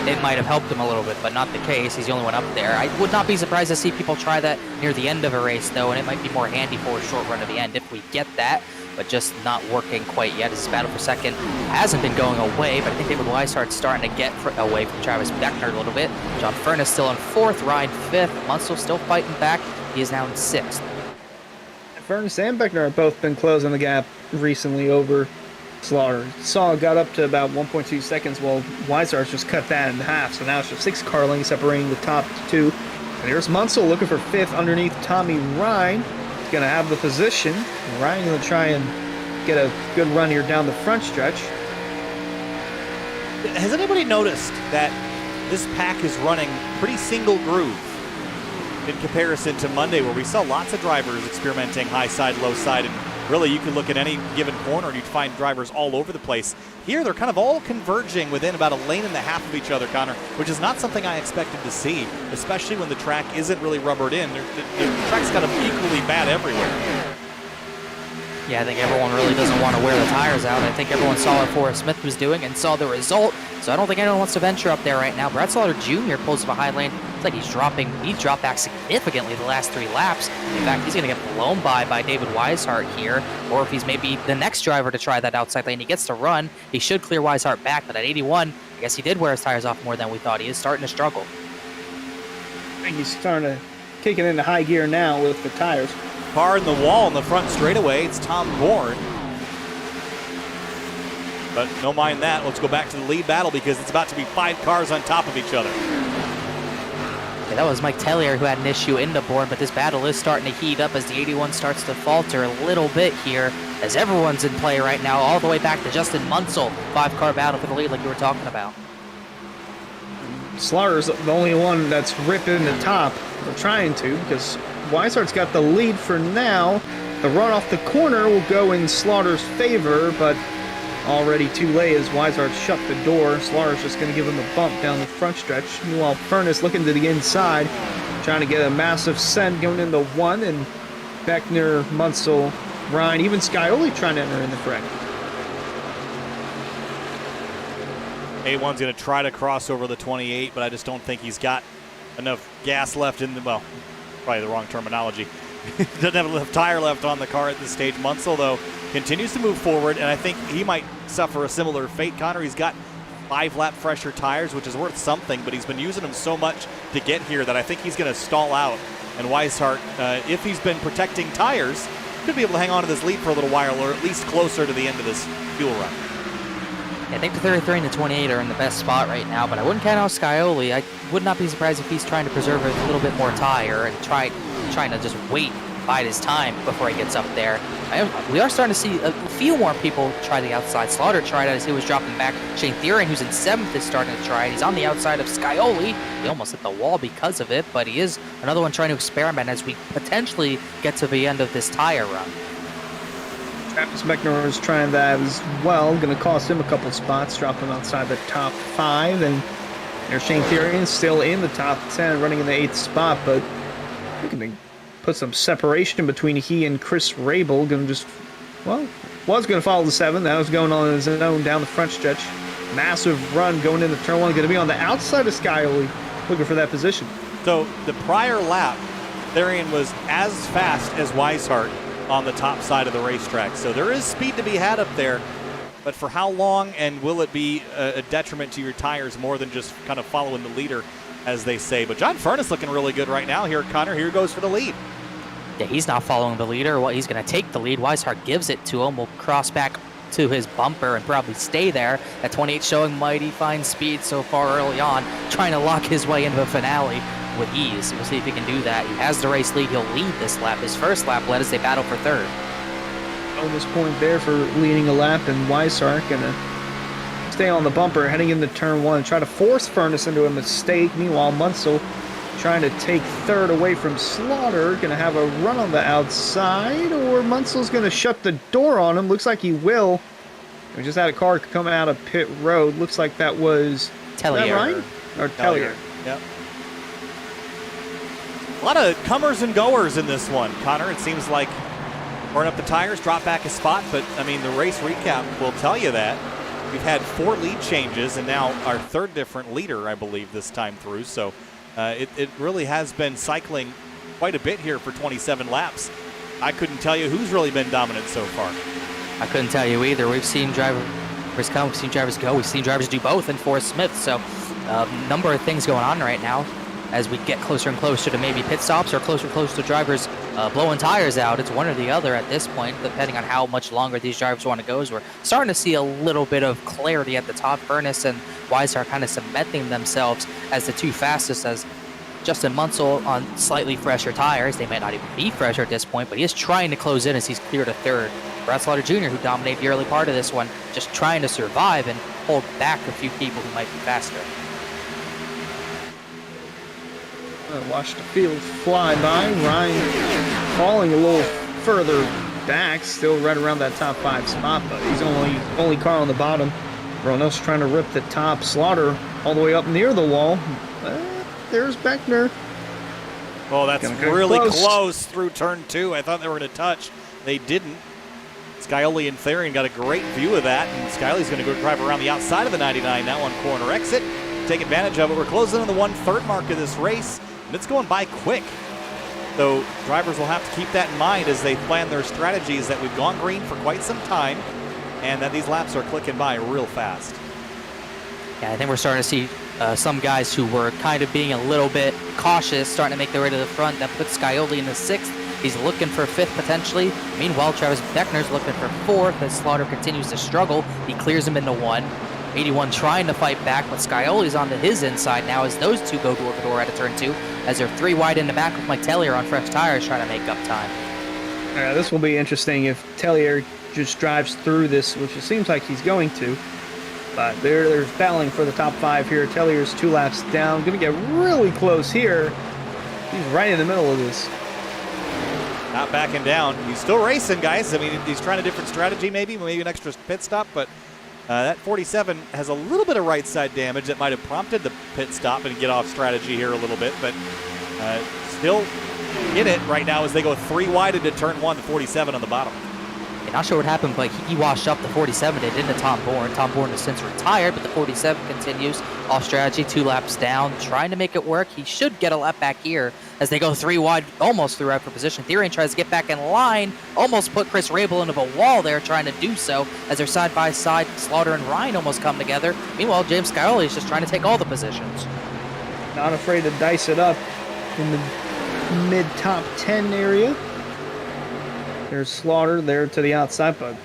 It might have helped him a little bit, but not the case. He's the only one up there. I would not be surprised to see people try that near the end of a race, though, and it might be more handy for a short run to the end if we get that, but just not working quite yet. His battle for second hasn't been going away, but I think David Weishart's starting to get away from Travis Beckner a little bit. John Furness still in 4th, Ryan 5th. Munsell still fighting back. He is now in 6th. Furness and Beckner have both been closing the gap recently over Slaughter. Saw got up to about 1.2 seconds, while Weishart's just cut that in half, so now it's just 6 car lengths separating the top 2. And here's Munsell looking for 5th underneath Tommy Ryan. He's going to have the position. Ryan going to try and get a good run here down the front stretch. Has anybody noticed that this pack is running pretty single groove in comparison to Monday, where we saw lots of drivers experimenting high side, low side, and really you could look at any given corner and you'd find drivers all over the place. Here they're kind of all converging within about a lane and a half of each other, Connor, which is not something I expected to see, especially when the track isn't really rubbered in. The track's kind of equally bad everywhere. Yeah, I think everyone really doesn't want to wear the tires out. I think everyone saw what Forrest Smith was doing and saw the result, so I don't think anyone wants to venture up there right now. Brad Slaughter Jr. pulls behind lane. It's like he's dropped back significantly the last 3 laps. In fact, he's going to get blown by David Weishart here, or if he's maybe the next driver to try that outside lane, he gets to run. He should clear Weishart back, but at 81, I guess he did wear his tires off more than we thought. He is starting to struggle. I think he's starting to kick it into high gear now with the tires. Car in the wall in the front straightaway. It's Tom Bourne. But don't mind that. Let's go back to the lead battle because it's about to be 5 cars on top of each other. Yeah, that was Mike Tellier who had an issue in the board, but this battle is starting to heat up as the 81 starts to falter a little bit here, as everyone's in play right now, all the way back to Justin Munsell. 5-car battle for the lead like you were talking about. Slaughter's the only one that's ripping the top, or trying to, because Weishart's got the lead for now. The run off the corner will go in Slaughter's favor, but already too late as Weishart shut the door. Slaughter's just going to give him a bump down the front stretch. Meanwhile, Furness looking to the inside, trying to get a massive send going into 1, and Beckner, Munsell, Ryan, even Scioli trying to enter in the fray. A1's going to try to cross over the 28, but I just don't think he's got enough gas left in the, well, probably the wrong terminology. Doesn't have enough tire left on the car at this stage. Munsell, though, continues to move forward, and I think he might suffer a similar fate, Connor. He's got 5-lap fresher tires, which is worth something, but he's been using them so much to get here that I think he's going to stall out. And Weishart, if he's been protecting tires, could be able to hang on to this lead for a little while, or at least closer to the end of this fuel run. I think the 33 and the 28 are in the best spot right now, but I wouldn't count out Scioli. I would not be surprised if he's trying to preserve a little bit more tire and trying to just wait, bide his time before he gets up there. We are starting to see a few more people try the outside. Slaughter tried it as he was dropping back. Shane Thiering, who's in 7th, is starting to try it. He's on the outside of Scioli. He almost hit the wall because of it, but he is another one trying to experiment as we potentially get to the end of this tire run. Travis Beckner is trying that as well. Going to cost him a couple spots, drop him outside the top 5. And there's Shane Thiering still in the top 10, running in the 8th spot, but we can put some separation between he and Chris Rabel. Going to just, well, was going to follow the 7. That was going on his own down the front stretch. Massive run going into turn 1. Going to be on the outside of Scioli, looking for that position. So the prior lap, Thiering was as fast as Weishart on the top side of the racetrack. So there is speed to be had up there, but for how long, and will it be a detriment to your tires more than just kind of following the leader, as they say. But John Furness looking really good right now here. Connor, here goes for the lead. Yeah, he's not following the leader. Well, he's going to take the lead. Weishart gives it to him. Will cross back to his bumper and probably stay there. That 28 showing mighty fine speed so far early on, trying to lock his way into the finale with ease. We'll see if he can do that. He has the race lead. He'll lead this lap. His first lap led as they battle for 3rd. Bonus point there for leading a lap, and Weishart going to stay on the bumper heading into turn 1, try to force Furness into a mistake. Meanwhile, Munsell trying to take 3rd away from Slaughter. Going to have a run on the outside, or Munsell's going to shut the door on him. Looks like he will. We just had a car coming out of pit road. Looks like that was Tellier. Ryan? Or Tellier. Yep. A lot of comers and goers in this one, Connor. It seems like burn up the tires, drop back a spot, but I mean the race recap will tell you that. We've had 4 lead changes and now our 3rd different leader, I believe, this time through. So it really has been cycling quite a bit here for 27 laps. I couldn't tell you who's really been dominant so far. I couldn't tell you either. We've seen drivers come, we've seen drivers go, we've seen drivers do both in Forrest Smith. So a number of things going on right now as we get closer and closer to maybe pit stops or closer and closer to drivers blowing tires out. It's one or the other at this point, depending on how much longer these drivers want to go. As we're starting to see a little bit of clarity at the top. Furness and Weishart kind of cementing themselves as the 2 fastest, as Justin Munsell on slightly fresher tires. They may not even be fresher at this point, but he is trying to close in as he's cleared a 3rd. Brad Slaughter Jr., who dominated the early part of this one, just trying to survive and hold back a few people who might be faster. Watch the field fly by. Ryan falling a little further back, still right around that top 5 spot, but he's only car on the bottom. Everyone else trying to rip the top. Slaughter all the way up near the wall. There's Beckner. Oh, that's really close through turn 2. I thought they were going to touch. They didn't. Scioli and Thiering got a great view of that, and Scioli's going to go drive around the outside of the 99, that one corner exit, take advantage of it. We're closing in the 1/3 mark of this race, and it's going by quick. So drivers will have to keep that in mind as they plan their strategies, that we've gone green for quite some time and that these laps are clicking by real fast. Yeah, I think we're starting to see some guys who were kind of being a little bit cautious starting to make their way to the front. That puts Scioli in the 6th He's looking for 5th potentially. Meanwhile, Travis Beckner's looking for 4th as Slaughter continues to struggle. He clears him into 1. 81 trying to fight back, but Scioli's onto his inside now as those two go door to door out of turn 2, as they're 3 wide in the back with Mike Tellier on fresh tires trying to make up time. This will be interesting if Tellier just drives through this, which it seems like he's going to. But they're battling for the top 5 here. Tellier's 2 laps down. Going to get really close here. He's right in the middle of this. Not backing down. He's still racing, guys. I mean, he's trying a different strategy maybe an extra pit stop, but that 47 has a little bit of right side damage that might have prompted the pit stop and get off strategy here a little bit, but still in it right now as they go 3 wide into turn 1, the 47 on the bottom. Not sure what happened, but he washed up the 47 did into Tom Bourne. Tom Bourne has since retired, but the 47 continues off strategy, 2 laps down, trying to make it work. He should get a lap back here as they go 3 wide, almost through for position. Therian tries to get back in line, almost put Chris Rabel into a wall there, trying to do so as they're side by side. Slaughter and Ryan almost come together. Meanwhile, James Scioli is just trying to take all the positions. Not afraid to dice it up in the mid-top 10 area. There's Slaughter there to the outside, but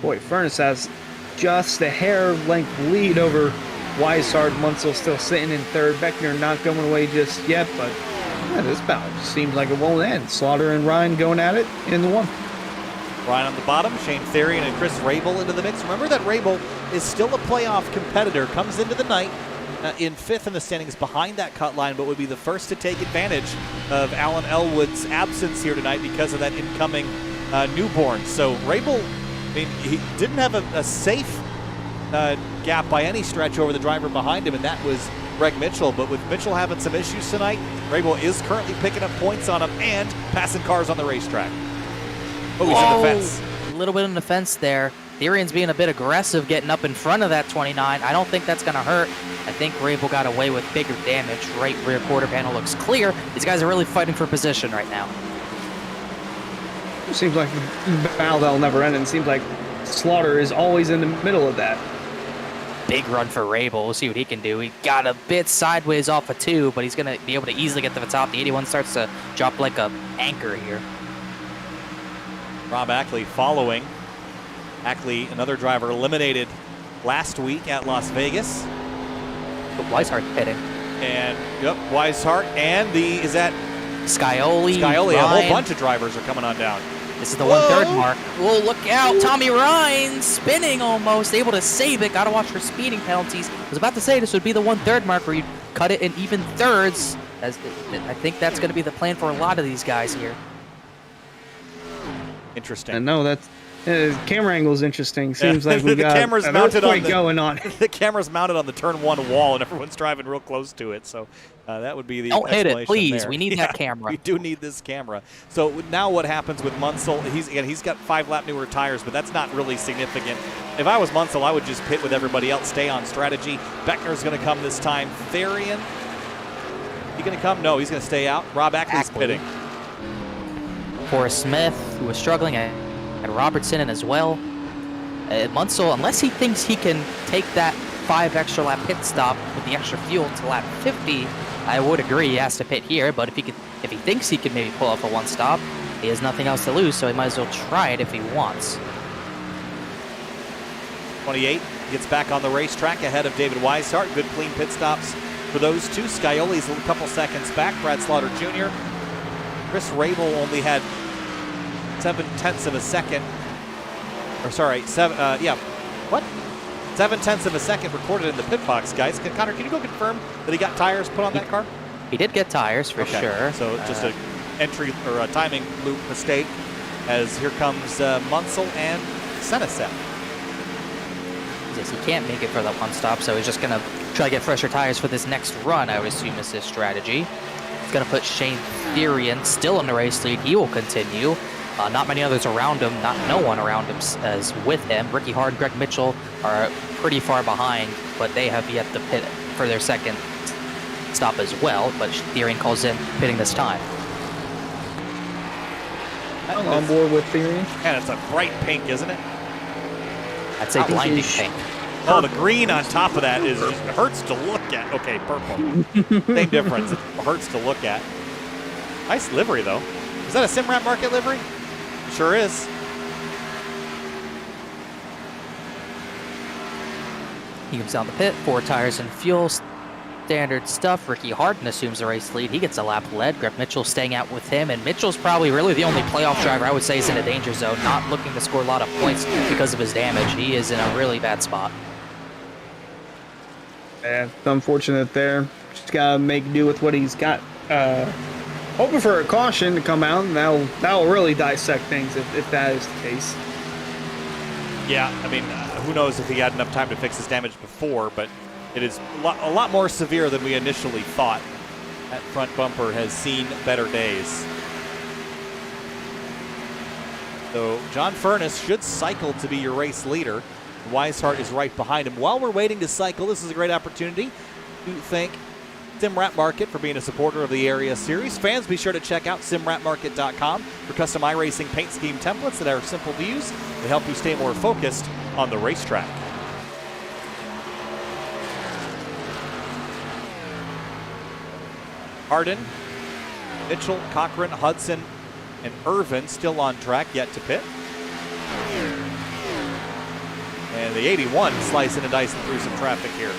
boy, Furness has just a hair length lead over Weishart. Munsell still sitting in 3rd. Beckner not going away just yet, but this battle seems like it won't end. Slaughter and Ryan going at it in the 1. Ryan on the bottom, Shane Therian and Chris Rabel into the mix. Remember that Rabel is still a playoff competitor, comes into the night in 5th in the standings behind that cut line, but would be the first to take advantage of Alan Elwood's absence here tonight because of that incoming newborn. So Rabel, I mean, he didn't have a safe gap by any stretch over the driver behind him, and that was Greg Mitchell. But with Mitchell having some issues tonight, Rabel is currently picking up points on him and passing cars on the racetrack. Oh, he's in the fence. A little bit in the fence there. Therian's being a bit aggressive, getting up in front of that 29. I don't think that's going to hurt. I think Rabel got away with bigger damage. Right rear quarter panel looks clear. These guys are really fighting for position right now. It seems like the battle that'll never end, and it seems like Slaughter is always in the middle of that. Big run for Rabel. We'll see what he can do. He got a bit sideways off a 2, but he's going to be able to easily get to the top. The 81 starts to drop like a anchor here. Rob Ackley following. Ackley, another driver eliminated last week at Las Vegas. But Weishart pitting. And, yep, Weishart and is that Scioli, Scioli, Ryan. a whole bunch of drivers are coming on down. This is the 1/3 mark. Whoa, look out. Tommy Ryan spinning almost, able to save it. Got to watch for speeding penalties. I was about to say this would be the 1/3 mark where you cut it in even thirds. I think that's going to be the plan for a lot of these guys here. Interesting. I know that's camera angle is interesting. Seems like we got camera's an mounted earthquake on going on. The camera's mounted on the turn 1 wall, and everyone's driving real close to it. So that would be the Don't hit it, please. There. We need that camera. We do need this camera. So now what happens with Munsell? He's got 5-lap newer tires, but that's not really significant. If I was Munsell, I would just pit with everybody else, stay on strategy. Beckner's going to come this time. Therian, he going to come? No, he's going to stay out. Rob Ackley's pitting. Forrest Smith, who was struggling, and Robertson in as well. Munsell, unless he thinks he can take that 5 extra lap pit stop with the extra fuel to lap 50, I would agree he has to pit here. But if he thinks he can maybe pull off a 1 stop, he has nothing else to lose, so he might as well try it if he wants. 28 gets back on the racetrack ahead of David Weishart. Good clean pit stops for those two. Scioli's a couple seconds back. Brad Slaughter Jr. Chris Rabel only had 7/10 of a second. Or sorry, 7/10 of a second recorded in the pit box, guys. Connor, can you go confirm that he got tires put on that car? He did get tires for sure. So just an entry or a timing loop mistake. As here comes Munsell and Seneset. Yes, he can't make it for that 1 stop, so he's just going to try to get fresher tires for this next run, I would assume is his strategy. It's going to put Shane Therian still in the race lead. He will continue. Not many others around him, no one around him as with him. Ricky Hard, Greg Mitchell are pretty far behind, but they have yet to pit for their 2nd stop as well. But Therian calls in pitting this time. I'm on board with Therian. And it's a bright pink, isn't it? I'd say blinding pink. Oh, the green on top of that hurts to look at. Okay, purple. Same difference. It hurts to look at. Nice livery, though. Is that a Simrat Market livery? Sure is. He comes down the pit, 4 tires and fuel, standard stuff. Ricky Harden assumes the race lead. He gets a lap led. Greg Mitchell staying out with him, and Mitchell's probably really the only playoff driver I would say is in a danger zone, not looking to score a lot of points because of his damage. He is in a really bad spot. Yeah, it's unfortunate there. Just gotta make do with what he's got. Hoping for a caution to come out, and that'll really dissect things if that is the case. Yeah, I mean, who knows if he had enough time to fix his damage before, but it is a lot more severe than we initially thought. That front bumper has seen better days. So John Furness should cycle to be your race leader. Weishart is right behind him. While we're waiting to cycle, this is a great opportunity to thank Simrat Market for being a supporter of the Area Series. Fans, be sure to check out simratmarket.com for custom iRacing paint scheme templates that are simple to use to help you stay more focused on the racetrack. Harden, Mitchell, Cochran, Hudson, and Irvin still on track, yet to pit. And the 81 slicing and dicing through some traffic here.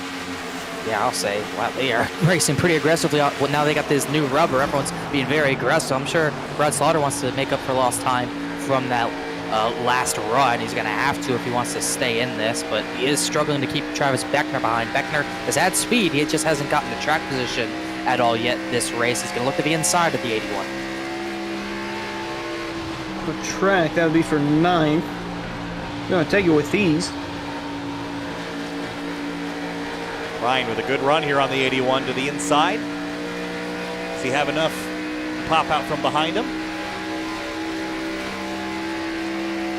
Yeah, I'll say, wow, they are racing pretty aggressively. Well, now they got this new rubber. Everyone's being very aggressive. I'm sure Brad Slaughter wants to make up for lost time from that last run. He's going to have to if he wants to stay in this, but he is struggling to keep Travis Beckner behind. Beckner has had speed. He just hasn't gotten to track position at all yet this race. He's going to look to the inside of the 81. The track, that would be for 9th. I'm going to take it with ease. Ryan with a good run here on the 81 to the inside. Does he have enough to pop out from behind him?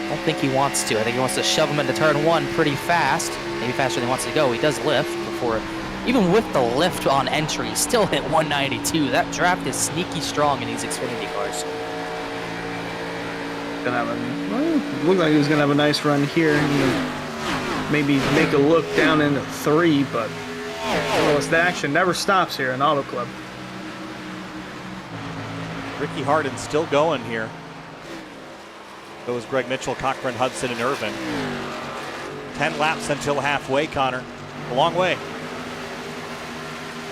I don't think he wants to. I think he wants to shove him into turn 1 pretty fast. Maybe faster than he wants to go. He does lift before, even with the lift on entry, he still hit 192. That draft is sneaky strong in these Xfinity cars. Looked like he was going to have a nice run here. Maybe make a look down into 3, but the action never stops here in Auto Club. Ricky Harden still going here. So is Greg Mitchell, Cochran, Hudson, and Irvin. 10 laps until halfway, Connor. A long way.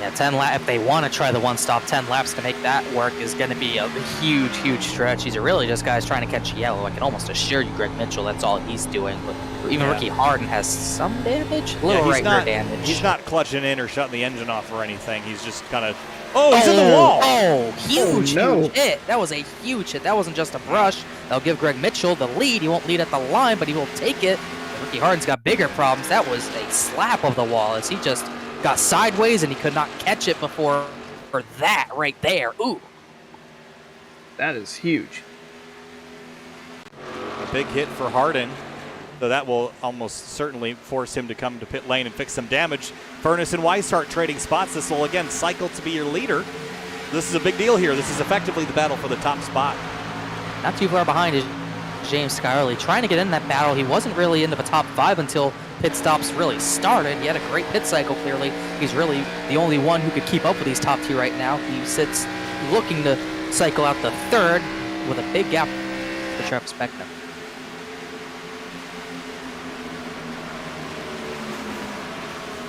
Yeah, 10 laps. If they want to try the one-stop, 10 laps to make that work is going to be a huge, huge stretch. These are really just guys trying to catch yellow. I can almost assure you, Greg Mitchell, that's all he's doing. But even Ricky Harden has some damage, a little right rear damage. He's not clutching in or shutting the engine off or anything. He's just kind of. Oh, he's in the wall. Oh, huge, no. Huge hit. That was a huge hit. That wasn't just a brush. That'll give Greg Mitchell the lead. He won't lead at the line, but he will take it. Ricky Harden's got bigger problems. That was a slap of the wall as he just got sideways and he could not catch it before for that right there. Ooh. That is huge. A big hit for Harden. So that will almost certainly force him to come to pit lane and fix some damage. Furness and Weishart trading spots. This will again cycle to be your leader. This is a big deal here. This is effectively the battle for the top spot. Not too far behind is James Skyerly trying to get in that battle. He wasn't really into the top 5 until pit stops really started. He had a great pit cycle, clearly. He's really the only one who could keep up with these top 2 right now. He sits looking to cycle out the 3rd with a big gap for Travis Beckner.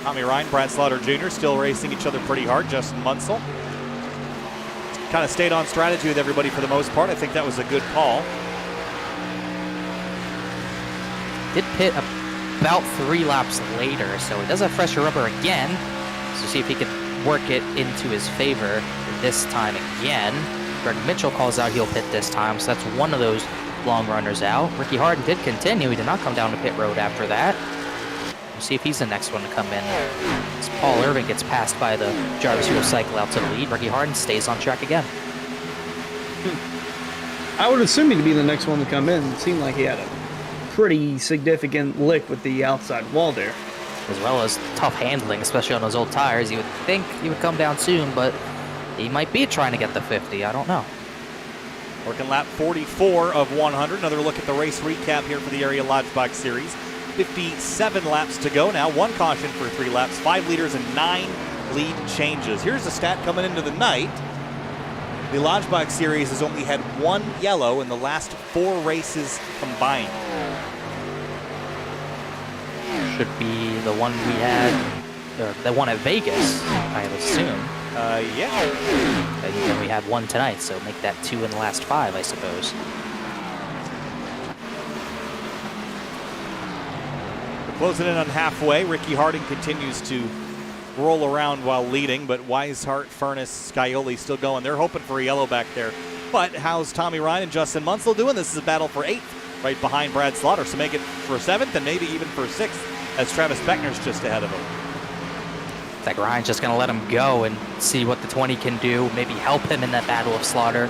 Tommy Ryan, Brad Slaughter Jr. still racing each other pretty hard. Justin Munsell kind of stayed on strategy with everybody for the most part. I think that was a good call. Did pit about 3 laps later, so he does have fresher rubber again. So see if he can work it into his favor this time again. Greg Mitchell calls out he'll pit this time, so that's one of those long runners out. Ricky Harden did continue. He did not come down to pit road after that. We'll see if he's the next one to come in. As Paul Irvin gets passed by the drivers who will cycle out to the lead, Ricky Harden stays on track again. I would assume he'd be the next one to come in. It seemed like he had a pretty significant lick with the outside wall there. As well as tough handling, especially on those old tires. You would think he would come down soon, but he might be trying to get the 50. I don't know. Working lap 44 of 100. Another look at the race recap here for the Area Lodgebox Series. 57 laps to go now. 1 caution for 3 laps, 5 leaders and 9 lead changes. Here's the stat coming into the night. The Lodgebox Series has only had 1 yellow in the last 4 races combined. Should be the one we had, the one at Vegas, I would assume. Yeah. And then we had 1 tonight, so make that 2 in the last 5, I suppose. We're closing in on halfway. Ricky Harding continues to roll around while leading, but Weishart, Furness, Scioli still going. They're hoping for a yellow back there. But how's Tommy Ryan and Justin Munsell doing? This is a battle for 8th, right behind Brad Slaughter. So make it for 7th and maybe even for 6th, as Travis Beckner's just ahead of him. It's like Ryan's just going to let him go and see what the 20 can do. Maybe help him in that battle of Slaughter.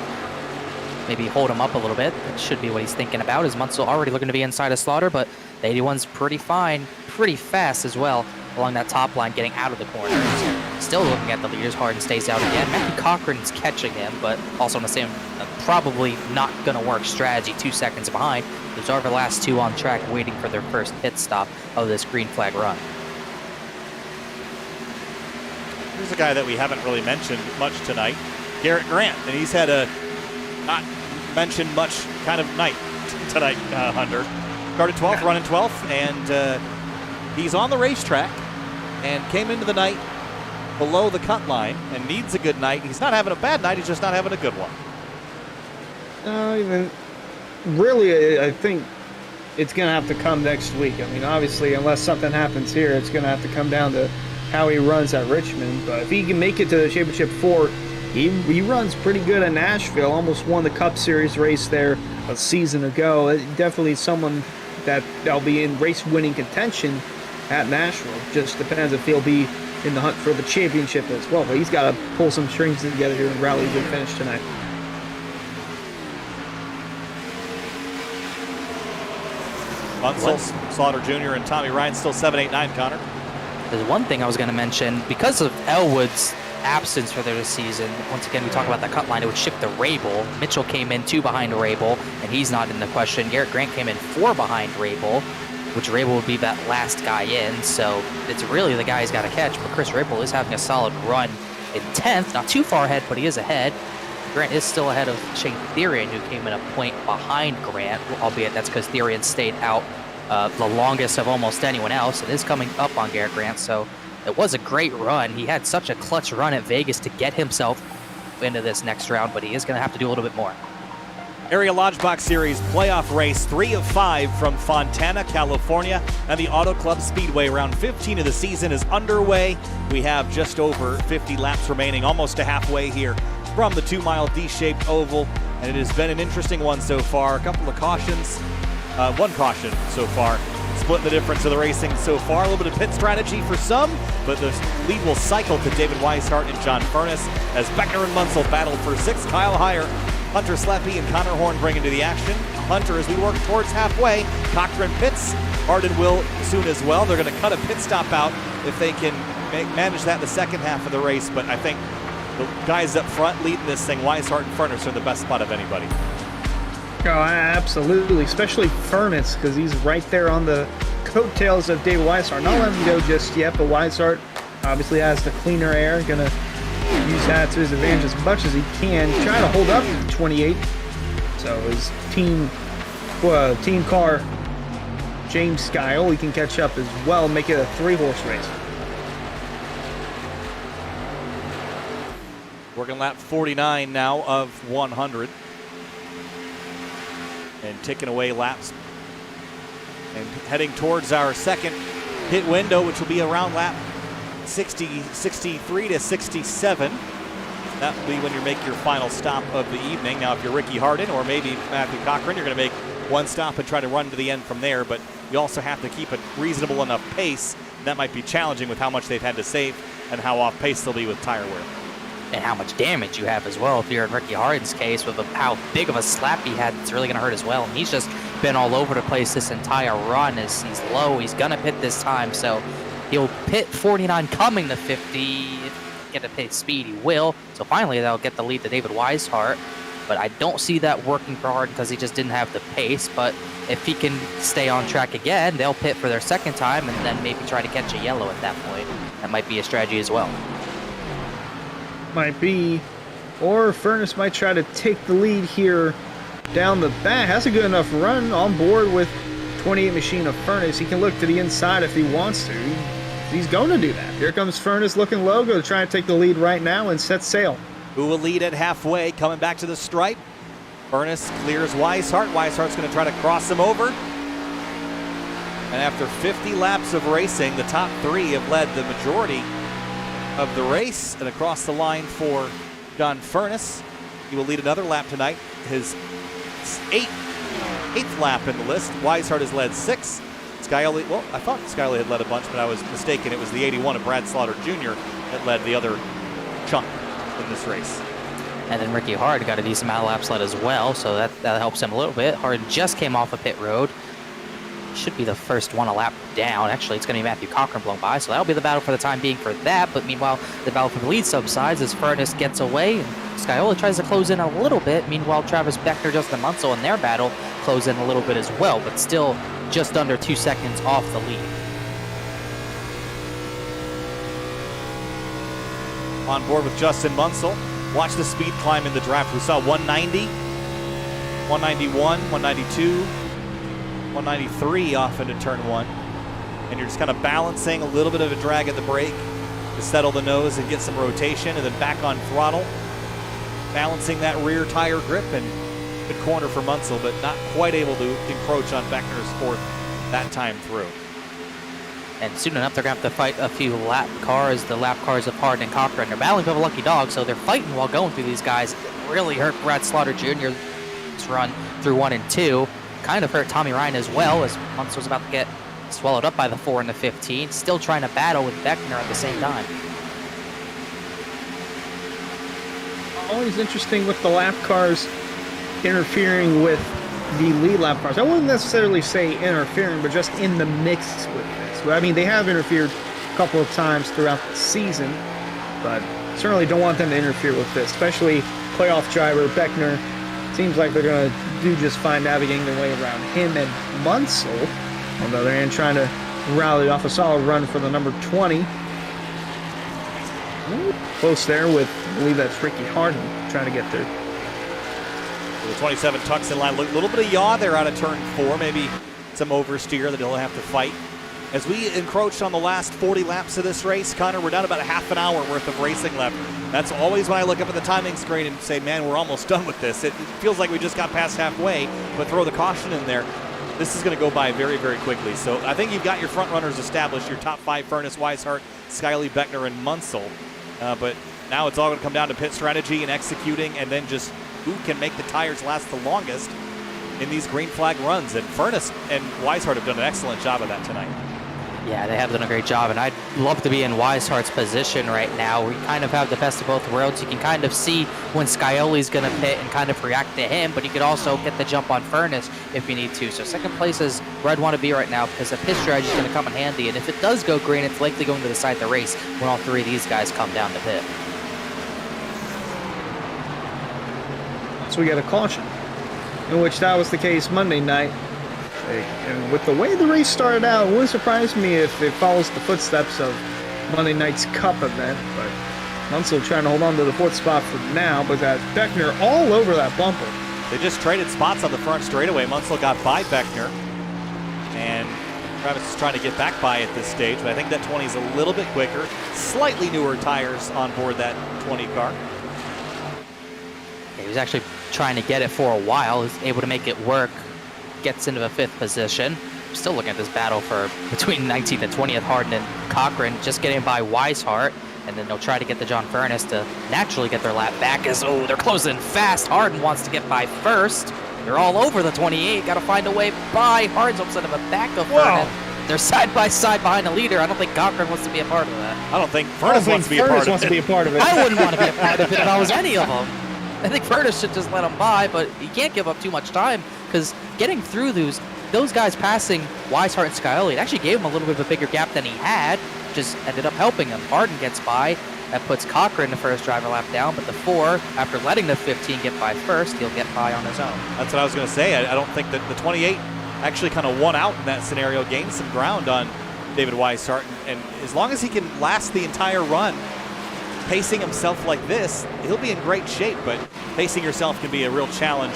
Maybe hold him up a little bit. That should be what he's thinking about. Is Munsell already looking to be inside of Slaughter, but the 81's pretty fine, pretty fast as well along that top line, getting out of the corners. Still looking at the leaders. Hardin stays out again. Matthew Cochran's catching him, but also on the same probably not going to work strategy, 2 seconds behind. Those are the last 2 on track waiting for their first pit stop of this green flag run. Here's a guy that we haven't really mentioned much tonight, Garrett Grant, and he's had a not mentioned much kind of night tonight, Hunter. Started 12th, running 12th, and he's on the racetrack and came into the night below the cut line and needs a good night. He's not having a bad night, he's just not having a good one. Really, I think it's going to have to come next week. I mean, obviously, unless something happens here, it's going to have to come down to how he runs at Richmond. But if he can make it to the Championship 4, he runs pretty good at Nashville. Almost won the Cup Series race there a season ago. Definitely someone that'll be in race-winning contention at Nashville. Just depends if he'll be in the hunt for the championship as well. But he's got to pull some strings together here and rally a good finish tonight. Munsell, Slaughter Jr., and Tommy Ryan still 7, 8, 9, Connor. There's one thing I was going to mention. Because of Elwood's absence for this season, once again, we talk about that cut line, it would shift to Rabel. Mitchell came in 2 behind Rabel, and he's not in the question. Garrett Grant came in 4 behind Rabel, which Rabel would be that last guy in, so it's really the guy he's got to catch. But Chris Rabel is having a solid run in 10th, not too far ahead, but he is ahead. Grant is still ahead of Shane Therian, who came in a point behind Grant, albeit that's because Therian stayed out the longest of almost anyone else. It is coming up on Garrett Grant, so it was a great run. He had such a clutch run at Vegas to get himself into this next round, but he is going to have to do a little bit more. Area Lodgebox Series playoff race, 3 of 5 from Fontana, California, and the Auto Club Speedway. Round 15 of the season is underway. We have just over 50 laps remaining, almost to halfway here from the 2-mile D-shaped oval, and it has been an interesting one so far. A couple of cautions, 1 caution so far, splitting the difference of the racing so far. A little bit of pit strategy for some, but the lead will cycle to David Weishart and John Furness as Beckner and Munsell battle for 6th. Kyle Heyer, Hunter Sleppy, and Connor Horn bring into the action. Hunter, as we work towards halfway, Cochran pits. Hardin will soon as well. They're going to cut a pit stop out if they can manage that in the second half of the race, but I think the guys up front leading this thing, Weishart and Furness, are in the best spot of anybody. Oh, absolutely, especially Furness, because he's right there on the coattails of David Weishart. Not letting him go just yet, but Weishart obviously has the cleaner air, going to use that to his advantage as much as he can. Trying to hold up to 28. So his team car, James Scioli, can catch up as well, make it a 3-horse race. Working lap 49 now of 100. And ticking away laps. And heading towards our second hit window, which will be around lap 63 to 67. That will be when you make your final stop of the evening. Now, if you're Ricky Hardin or maybe Matthew Cochran, you're going to make 1 stop and try to run to the end from there. But you also have to keep a reasonable enough pace. That might be challenging with how much they've had to save and how off pace they'll be with tire wear. And how much damage you have as well. If you're in Ricky Hardin's case, with how big of a slap he had, it's really going to hurt as well. And he's just been all over the place this entire run. As he's low, he's going to pit this time. So he'll pit 49 coming to 50. If he get a pit speed, he will. So finally, they'll get the lead to David Weishart. But I don't see that working for Hardin because he just didn't have the pace. But if he can stay on track again, they'll pit for their second time and then maybe try to catch a yellow at that point. That might be a strategy as well. Might be. or Furness might try to take the lead here down the back. Has a good enough run on board with 28 machine of Furness. He can look to the inside if he wants to. He's going to do that. Here comes Furness looking low, going to try and take the lead right now and set sail. Who will lead at halfway, coming back to the stripe. Furness clears Weishart. Weishart's going to try to cross him over. And after 50 laps of racing, the top three have led the majority of the race. And across the line for John Furness. He will lead another lap tonight. His eighth lap in the list. Weishart has led 6. Scioli, well, I thought Scioli had led a bunch, but I was mistaken. It was the 81 of Brad Slaughter Jr. that led the other chunk in this race. And then Ricky Hard got a decent amount of laps led as well, so that helps him a little bit. Hard just came off a pit road. Should be the first one a lap down. Actually, it's going to be Matthew Cochran blown by, so that'll be the battle for the time being for that. But meanwhile, the battle for the lead subsides as Furness gets away, and Scioli tries to close in a little bit. Meanwhile, Travis Beckner, Justin Munsell in their battle close in a little bit as well, but still just under 2 seconds off the lead. On board with Justin Munsell. Watch the speed climb in the draft. We saw 190, 191, 192, 193 off into turn 1. And you're just kind of balancing, a little bit of a drag at the brake to settle the nose and get some rotation, and then back on throttle. Balancing that rear tire grip, and good corner for Munsell, but not quite able to encroach on Beckner's fourth that time through. And soon enough, they're going to have to fight a few lap cars. The lap cars of Hardin and Cochran. They're battling for the lucky dog, so they're fighting while going through these guys. It really hurt Brad Slaughter Jr.'s run through 1 and 2. Kind of hurt Tommy Ryan as well, as Munsell's about to get swallowed up by the 4 and the 15. Still trying to battle with Beckner at the same time. Always interesting with the lap cars interfering with the lead lap cars. I wouldn't necessarily say interfering, but just in the mix with this. I mean, they have interfered a couple of times throughout the season, but certainly don't want them to interfere with this, especially playoff driver Beckner. Seems like they're going to do just fine navigating their way around him and Munsell. On the other hand, trying to rally off a solid run for the number 20. Close there with, I believe that's Ricky Hardin trying to get there. The 27 tucks in line. A little bit of yaw there out of turn 4. Maybe some oversteer that he'll have to fight. As we encroached on the last 40 laps of this race, Connor, we're down about a half an hour worth of racing left. That's always when I look up at the timing screen and say, man, we're almost done with this. It feels like we just got past halfway, but throw the caution in there. This is going to go by very, very quickly. So I think you've got your front runners established, your top 5, Furness, Weishart, Scioli, Beckner, and Munsell. But now it's all going to come down to pit strategy and executing, and then just who can make the tires last the longest in these green flag runs. And Furness and Weishart have done an excellent job of that tonight. Yeah, they have done a great job, and I'd love to be in Weishart's position right now. We kind of have the best of both worlds. You can kind of see when Scioli's going to pit and kind of react to him, but you could also get the jump on Furness if you need to. So second place is where I'd want to be right now, because the pit strategy is going to come in handy, and if it does go green, it's likely going to decide the race when all 3 of these guys come down to pit. So we get a caution, in which that was the case Monday night. And with the way the race started out, it wouldn't surprise me if it follows the footsteps of Monday night's Cup event. But Munsell trying to hold on to the 4th spot for now, but that Beckner all over that bumper. They just traded spots on the front straightaway. Munsell got by Beckner, and Travis is trying to get back by at this stage, but I think that 20 is a little bit quicker. Slightly newer tires on board that 20 car. He was actually trying to get it for a while. He's able to make it work. Gets into the 5th position. Still looking at this battle for between 19th and 20th. Hardin and Cochran just getting by Weishart, and then they'll try to get the John Furness to naturally get their lap back as, oh, they're closing fast. Hardin wants to get by first. They're all over the 28. Got to find a way by. Hardin's upset of a back of Furness. They're side by side behind the leader. I don't think Cochran wants to be a part of that. I don't think Furness wants to be a part of it. I wouldn't want to be a part of it if I was any of them. I think Furness should just let him by, but he can't give up too much time, because getting through those guys passing Weishart and Scioli, it actually gave him a little bit of a bigger gap than he had, just ended up helping him. Hardin gets by. That puts Cochran the first driver lap down, but the 4, after letting the 15 get by first, he'll get by on his own. That's what I was going to say. I don't think that the 28 actually kind of won out in that scenario, gained some ground on David Weishart, and as long as he can last the entire run, pacing himself like this, he'll be in great shape, but pacing yourself can be a real challenge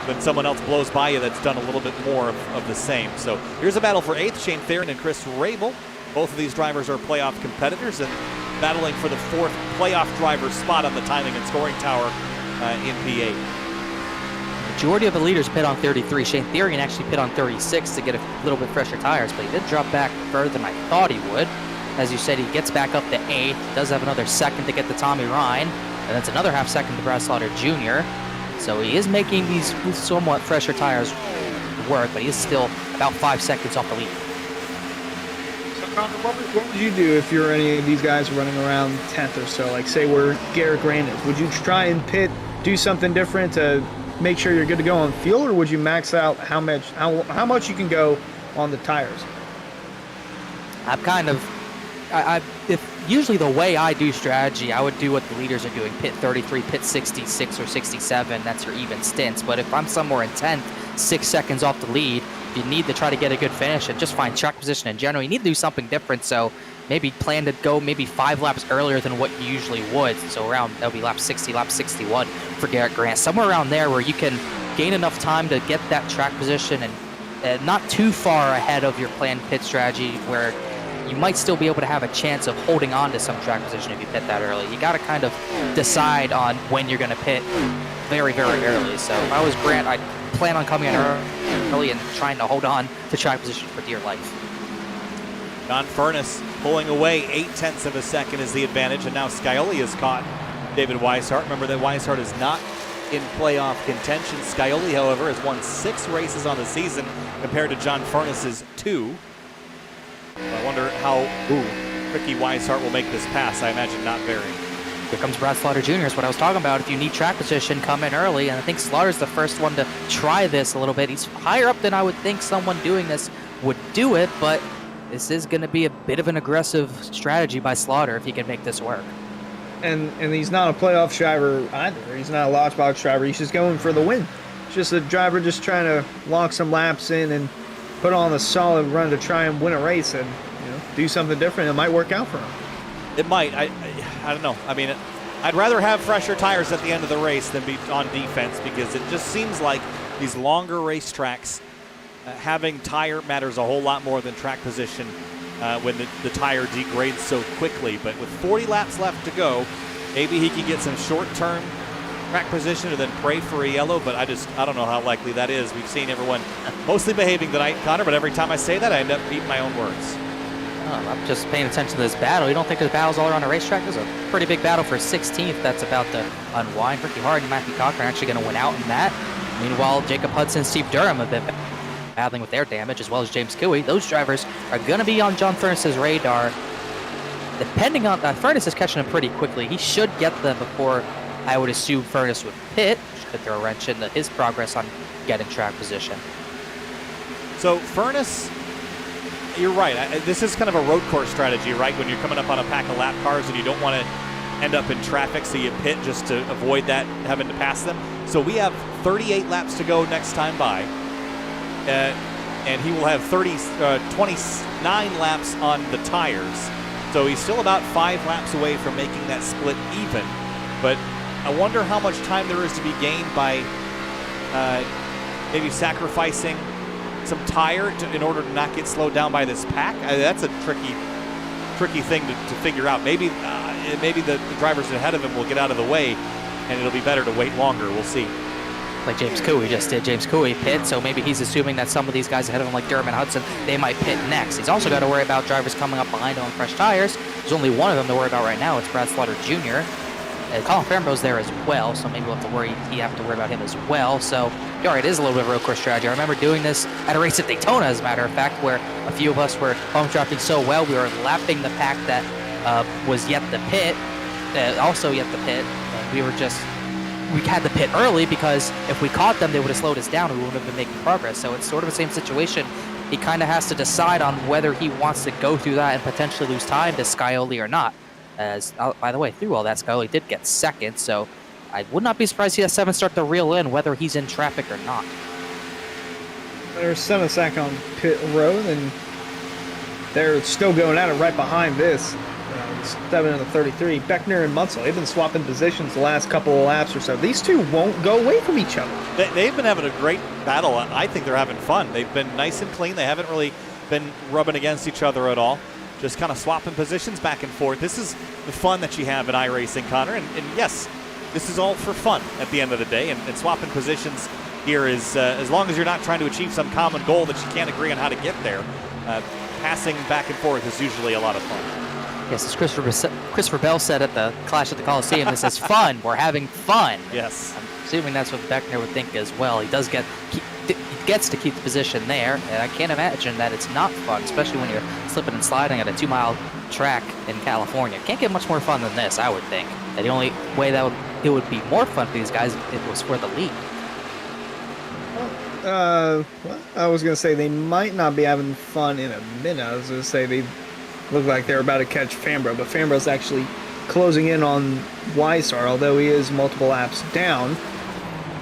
when someone else blows by you that's done a little bit more of the same. So here's a battle for 8th, Shane Theron and Chris Rabel. Both of these drivers are playoff competitors and battling for the 4th playoff driver spot on the timing and scoring tower in P8. Majority of the leaders pit on 33. Shane Theron actually pit on 36 to get a little bit fresher tires, but he did drop back further than I thought he would. As you said, he gets back up to 8th, does have another second to get to Tommy Ryan, and that's another half second to Brad Slaughter Jr. So he is making these somewhat fresher tires work, but he is still about 5 seconds off the lead. So Connor, what would you do if you're any of these guys running around 10th or so? Like say we're Garrett Grandin. Would you try and pit, do something different to make sure you're good to go on fuel, or would you max out how much you can go on the tires? I'm kind of, if usually the way I do strategy, I would do what the leaders are doing, pit 33, pit 66 or 67, that's your even stints. But if I'm somewhere in 10th, 6 seconds off the lead, you need to try to get a good finish and just find track position in general. You need to do something different, so maybe plan to go maybe 5 laps earlier than what you usually would. So around, that'll be lap 60, lap 61 for Garrett Grant. Somewhere around there where you can gain enough time to get that track position and not too far ahead of your planned pit strategy where you might still be able to have a chance of holding on to some track position if you pit that early. You got to kind of decide on when you're going to pit very, very early. So if I was Grant, I'd plan on coming in early and trying to hold on to track position for dear life. John Furness pulling away 0.8 of a second is the advantage, and now Scioli has caught David Weishart. Remember that Weishart is not in playoff contention. Scioli, however, has won 6 races on the season compared to John Furness's 2. I wonder how Ricky Weishart will make this pass. I imagine not very. Here comes Brad Slaughter Jr. is what I was talking about. If you need track position, come in early. And I think Slaughter's the first one to try this a little bit. He's higher up than I would think someone doing this would do it, but this is going to be a bit of an aggressive strategy by Slaughter if he can make this work. And he's not a playoff driver either. He's not a Lodgebox driver. He's just going for the win. It's just a driver just trying to lock some laps in and put on a solid run to try and win a race and do something different. It might work out for him. It might. I don't know. I mean, I'd rather have fresher tires at the end of the race than be on defense, because it just seems like these longer racetracks, having tire matters a whole lot more than track position when the tire degrades so quickly. But with 40 laps left to go, maybe he can get some short-term track position and then pray for a yellow, but I don't know how likely that is. We've seen everyone mostly behaving tonight, Connor, but every time I say that, I end up eating my own words. I'm just paying attention to this battle. You don't think there's battles all around the racetrack? There's a pretty big battle for 16th that's about to unwind. Ricky Hard and Matthew Cochran are actually going to win out in that. Meanwhile, Jacob Hudson and Steve Durham have been battling with their damage, as well as James Cooey. Those drivers are going to be on John Furness's radar. Depending on Furness is catching them pretty quickly. He should get them before I would assume Furness would pit, which could throw a wrench into his progress on getting track position. So Furness, you're right. This is kind of a road course strategy, right? When you're coming up on a pack of lap cars and you don't want to end up in traffic, so you pit just to avoid that, having to pass them. So we have 38 laps to go next time by, and he will have 29 laps on the tires. So he's still about 5 laps away from making that split even. But I wonder how much time there is to be gained by maybe sacrificing some tire in order to not get slowed down by this pack. That's a tricky thing to figure out. Maybe the drivers ahead of him will get out of the way, and it'll be better to wait longer. We'll see. Like James Cooey just did. James Cooey pit, so maybe he's assuming that some of these guys ahead of him, like Durham and Hudson, they might pit next. He's also got to worry about drivers coming up behind him on fresh tires. There's only one of them to worry about right now. It's Brad Slaughter Jr. Colin Farnborough's there as well, so maybe we'll have to worry about him as well. So, you're right, it is a little bit of a road course strategy. I remember doing this at a race at Daytona, as a matter of fact, where a few of us were home drafting so well, we were lapping the pack that was yet to pit, also yet to pit, and we had to pit early because if we caught them, they would have slowed us down and we wouldn't have been making progress. So it's sort of the same situation. He kind of has to decide on whether he wants to go through that and potentially lose time to Scioli or not. As, by the way, through all that, Scioli did get second, so I would not be surprised to see that 7 start to reel in, whether he's in traffic or not. There's 7 sack on pit road, and they're still going at it right behind this. 7 and the 33. Beckner and Munsell, they've been swapping positions the last couple of laps or so. These two won't go away from each other. They've been having a great battle. I think they're having fun. They've been nice and clean. They haven't really been rubbing against each other at all. Just kind of swapping positions back and forth. This is the fun that you have in iRacing, Connor. And yes, this is all for fun at the end of the day. And swapping positions here is, as long as you're not trying to achieve some common goal that you can't agree on how to get there, passing back and forth is usually a lot of fun. Yes, as Christopher Bell said at the Clash at the Coliseum, this is fun. We're having fun. Yes. I'm assuming that's what Beckner would think as well. He gets to keep the position there, and I can't imagine that it's not fun, especially when you're slipping and sliding at a 2-mile track in California. Can't get much more fun than this, I would think. And the only way that it would be more fun for these guys if it was for the lead. Well, I was going to say they might not be having fun in a minute. I was going to say they look like they're about to catch Fambro, but Fambro's actually closing in on Weishart, although he is multiple laps down.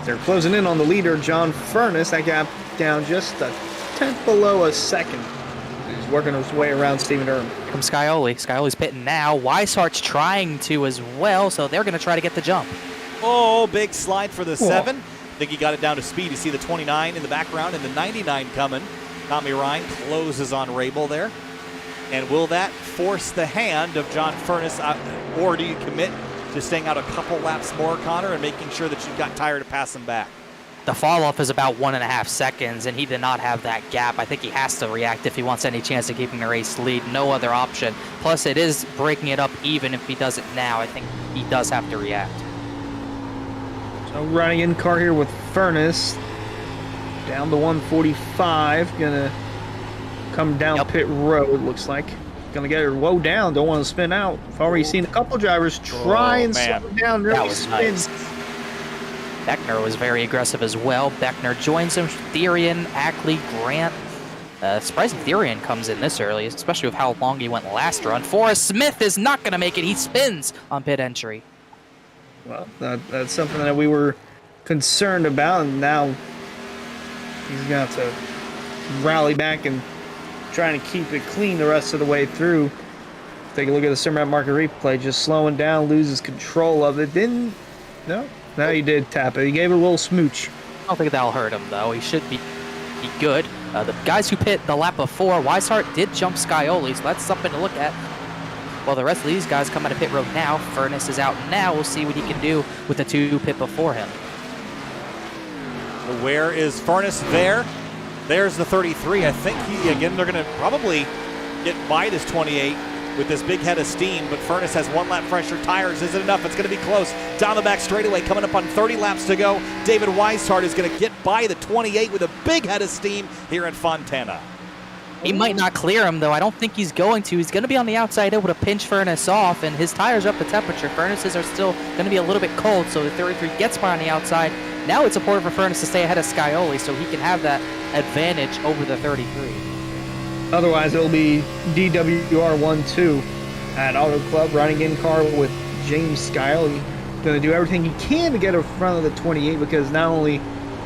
They're closing in on the leader, John Furness. That gap down just a tenth below a second. He's working his way around Stephen Durham. Here comes Scioli. Scioli's pitting now. Weishart's trying to as well, so they're going to try to get the jump. Oh, big slide for the 7. I think he got it down to speed. You see the 29 in the background and the 99 coming. Tommy Ryan closes on Rabel there. And will that force the hand of John Furness, or do you commit to staying out a couple laps more, Connor, and making sure that you've got tire to pass him back? The fall-off is about 1.5 seconds, and he did not have that gap. I think he has to react if he wants any chance of keeping the race lead. No other option. Plus, it is breaking it up even if he does it now. I think he does have to react. So running in car here with Furness. Down to 145. Gonna come down pit road, looks like. Gonna get her low down. Don't want to spin out. I've already seen a couple drivers try and slow down. Really that was nice. Beckner was very aggressive as well. Beckner joins him. Therian, Ackley, Grant. Surprising Therian comes in this early, especially with how long he went last run. Forrest Smith is not going to make it. He spins on pit entry. Well, that's something that we were concerned about, and now he's going to have to rally back and trying to keep it clean the rest of the way through. Take a look at the Simrat market replay, just slowing down, loses control of it. No, he did tap it. He gave it a little smooch. I don't think that'll hurt him, though. He should be good. The guys who pit the lap before, Weishart did jump Scioli, so that's something to look at. Well, the rest of these guys come out of pit road now. Furness is out now. We'll see what he can do with the 2 pit before him. Where is Furness there? There's the 33. I think they're going to probably get by this 28 with this big head of steam, but Furness has 1 lap fresher tires. Is it enough? It's going to be close. Down the back straightaway, coming up on 30 laps to go. David Weishart is going to get by the 28 with a big head of steam here at Fontana. He might not clear him, though. I don't think he's going to. He's going to be on the outside able to pinch Furness off, and his tires are up to temperature. Furnaces are still going to be a little bit cold, so the 33 gets by on the outside. Now it's important for Furness to stay ahead of Scioli so he can have that advantage over the 33. Otherwise, it'll be DWR 1-2 at Auto Club, running in car with James Scioli. Going to do everything he can to get in front of the 28, because not only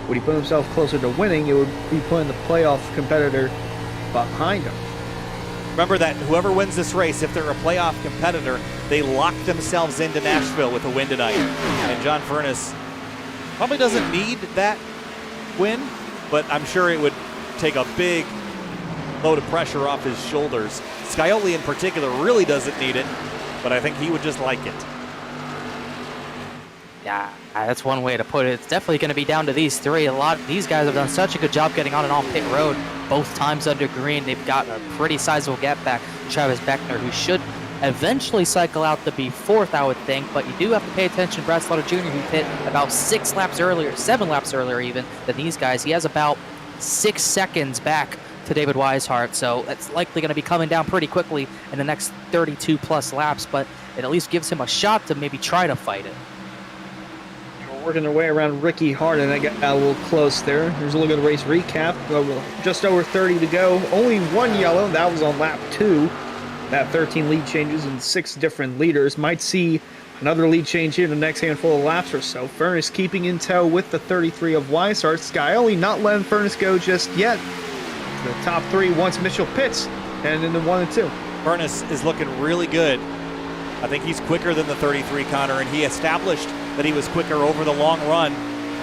would he put himself closer to winning, it would be putting the playoff competitor behind him. Remember that whoever wins this race, if they're a playoff competitor, they lock themselves into Nashville with a win tonight. And John Furness probably doesn't need that win, but I'm sure it would take a big load of pressure off his shoulders. Scioli in particular really doesn't need it, but I think he would just like it. Yeah, that's one way to put it. It's definitely going to be down to these 3. These guys have done such a good job getting on and off pit road both times under green. They've got a pretty sizable gap back. Travis Beckner, who should eventually cycle out to be 4th, I would think, but you do have to pay attention to Brad Slaughter Jr., who pit about 7 laps earlier even than these guys. He has about 6 seconds back to David Weishart, so it's likely going to be coming down pretty quickly in the next 32 plus laps, but it at least gives him a shot to maybe try to fight it. We're working their way around Ricky Hart, and they got a little close there. Here's a look at the race recap. Just over 30 to go. Only 1 yellow. That was on lap 2. That 13 lead changes and 6 different leaders. Might see another lead change here in the next handful of laps or so. Furness keeping in tow with the 33 of Weishart. Scioli not letting Furness go just yet. The top 3 once Mitchell pits, and in the 1 and 2. Furness is looking really good I think he's quicker than the 33, Connor, and he established that he was quicker over the long run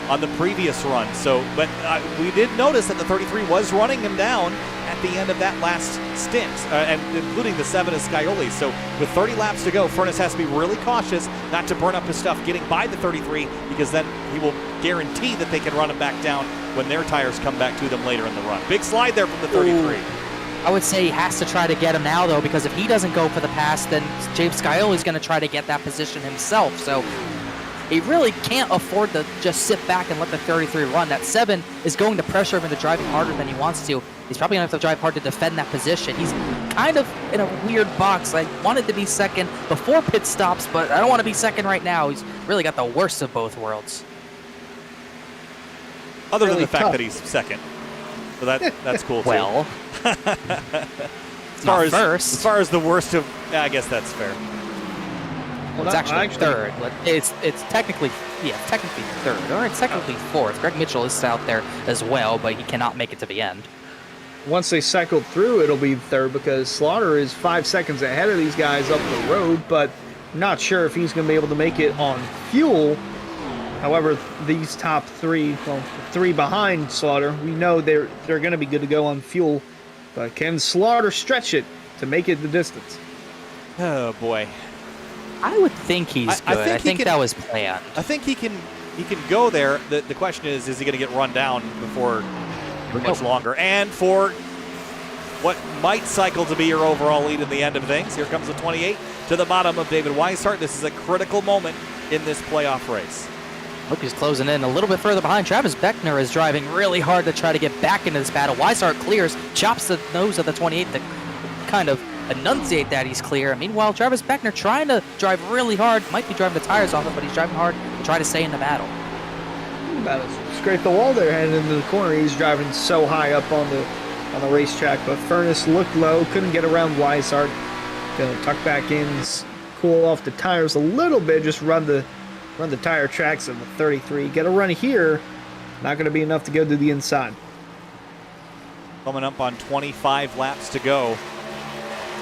on the previous run. So, but we did notice that the 33 was running him down at the end of that last stint, and including the 7 of Scioli. So with 30 laps to go, Furness has to be really cautious not to burn up his stuff getting by the 33, because then he will guarantee that they can run him back down when their tires come back to them later in the run. Big slide there from the 33. Ooh. I would say he has to try to get him now, though, because if he doesn't go for the pass, then James Scioli is going to try to get that position himself. So he really can't afford to just sit back and let the 33 run. That 7 is going to pressure him into driving harder than he wants to. He's probably going to have to drive hard to defend that position. He's kind of in a weird box. I wanted to be second before pit stops, but I don't want to be second right now. He's really got the worst of both worlds. Other Really than the fact tough. that he's second. So that's cool, too. Well, as far as the worst of, yeah, I guess that's fair. Well, it's actually actually- third. It's technically third, or it's technically fourth. Greg Mitchell is out there as well, but he cannot make it to the end. Once they cycle through, it'll be third, because Slaughter is 5 seconds ahead of these guys up the road, but not sure if he's going to be able to make it on fuel. However, these top 3, well, 3 behind Slaughter, we know they're going to be good to go on fuel. But can Slaughter stretch it to make it the distance? Oh, boy. I would think he's good. I think that was planned. I think he can go there. The question is he going to get run down before much longer? And for what might cycle to be your overall lead in the end of things, here comes the 28 to the bottom of David Weishart. This is a critical moment in this playoff race. Look, he's closing in a little bit further behind. Travis Beckner is driving really hard to try to get back into this battle. Weishart clears, chops the nose of the 28 to kind of enunciate that he's clear. Meanwhile, Travis Beckner trying to drive really hard. Might be driving the tires off it, but he's driving hard to try to stay in the battle. About to scrape the wall there heading into the corner. He's driving so high up on the racetrack, but Furness looked low, couldn't get around Weishart. Gonna tuck back in, cool off the tires a little bit, just run the tire tracks of the 33. Get a run here, not going to be enough to go to the inside. Coming up on 25 laps to go.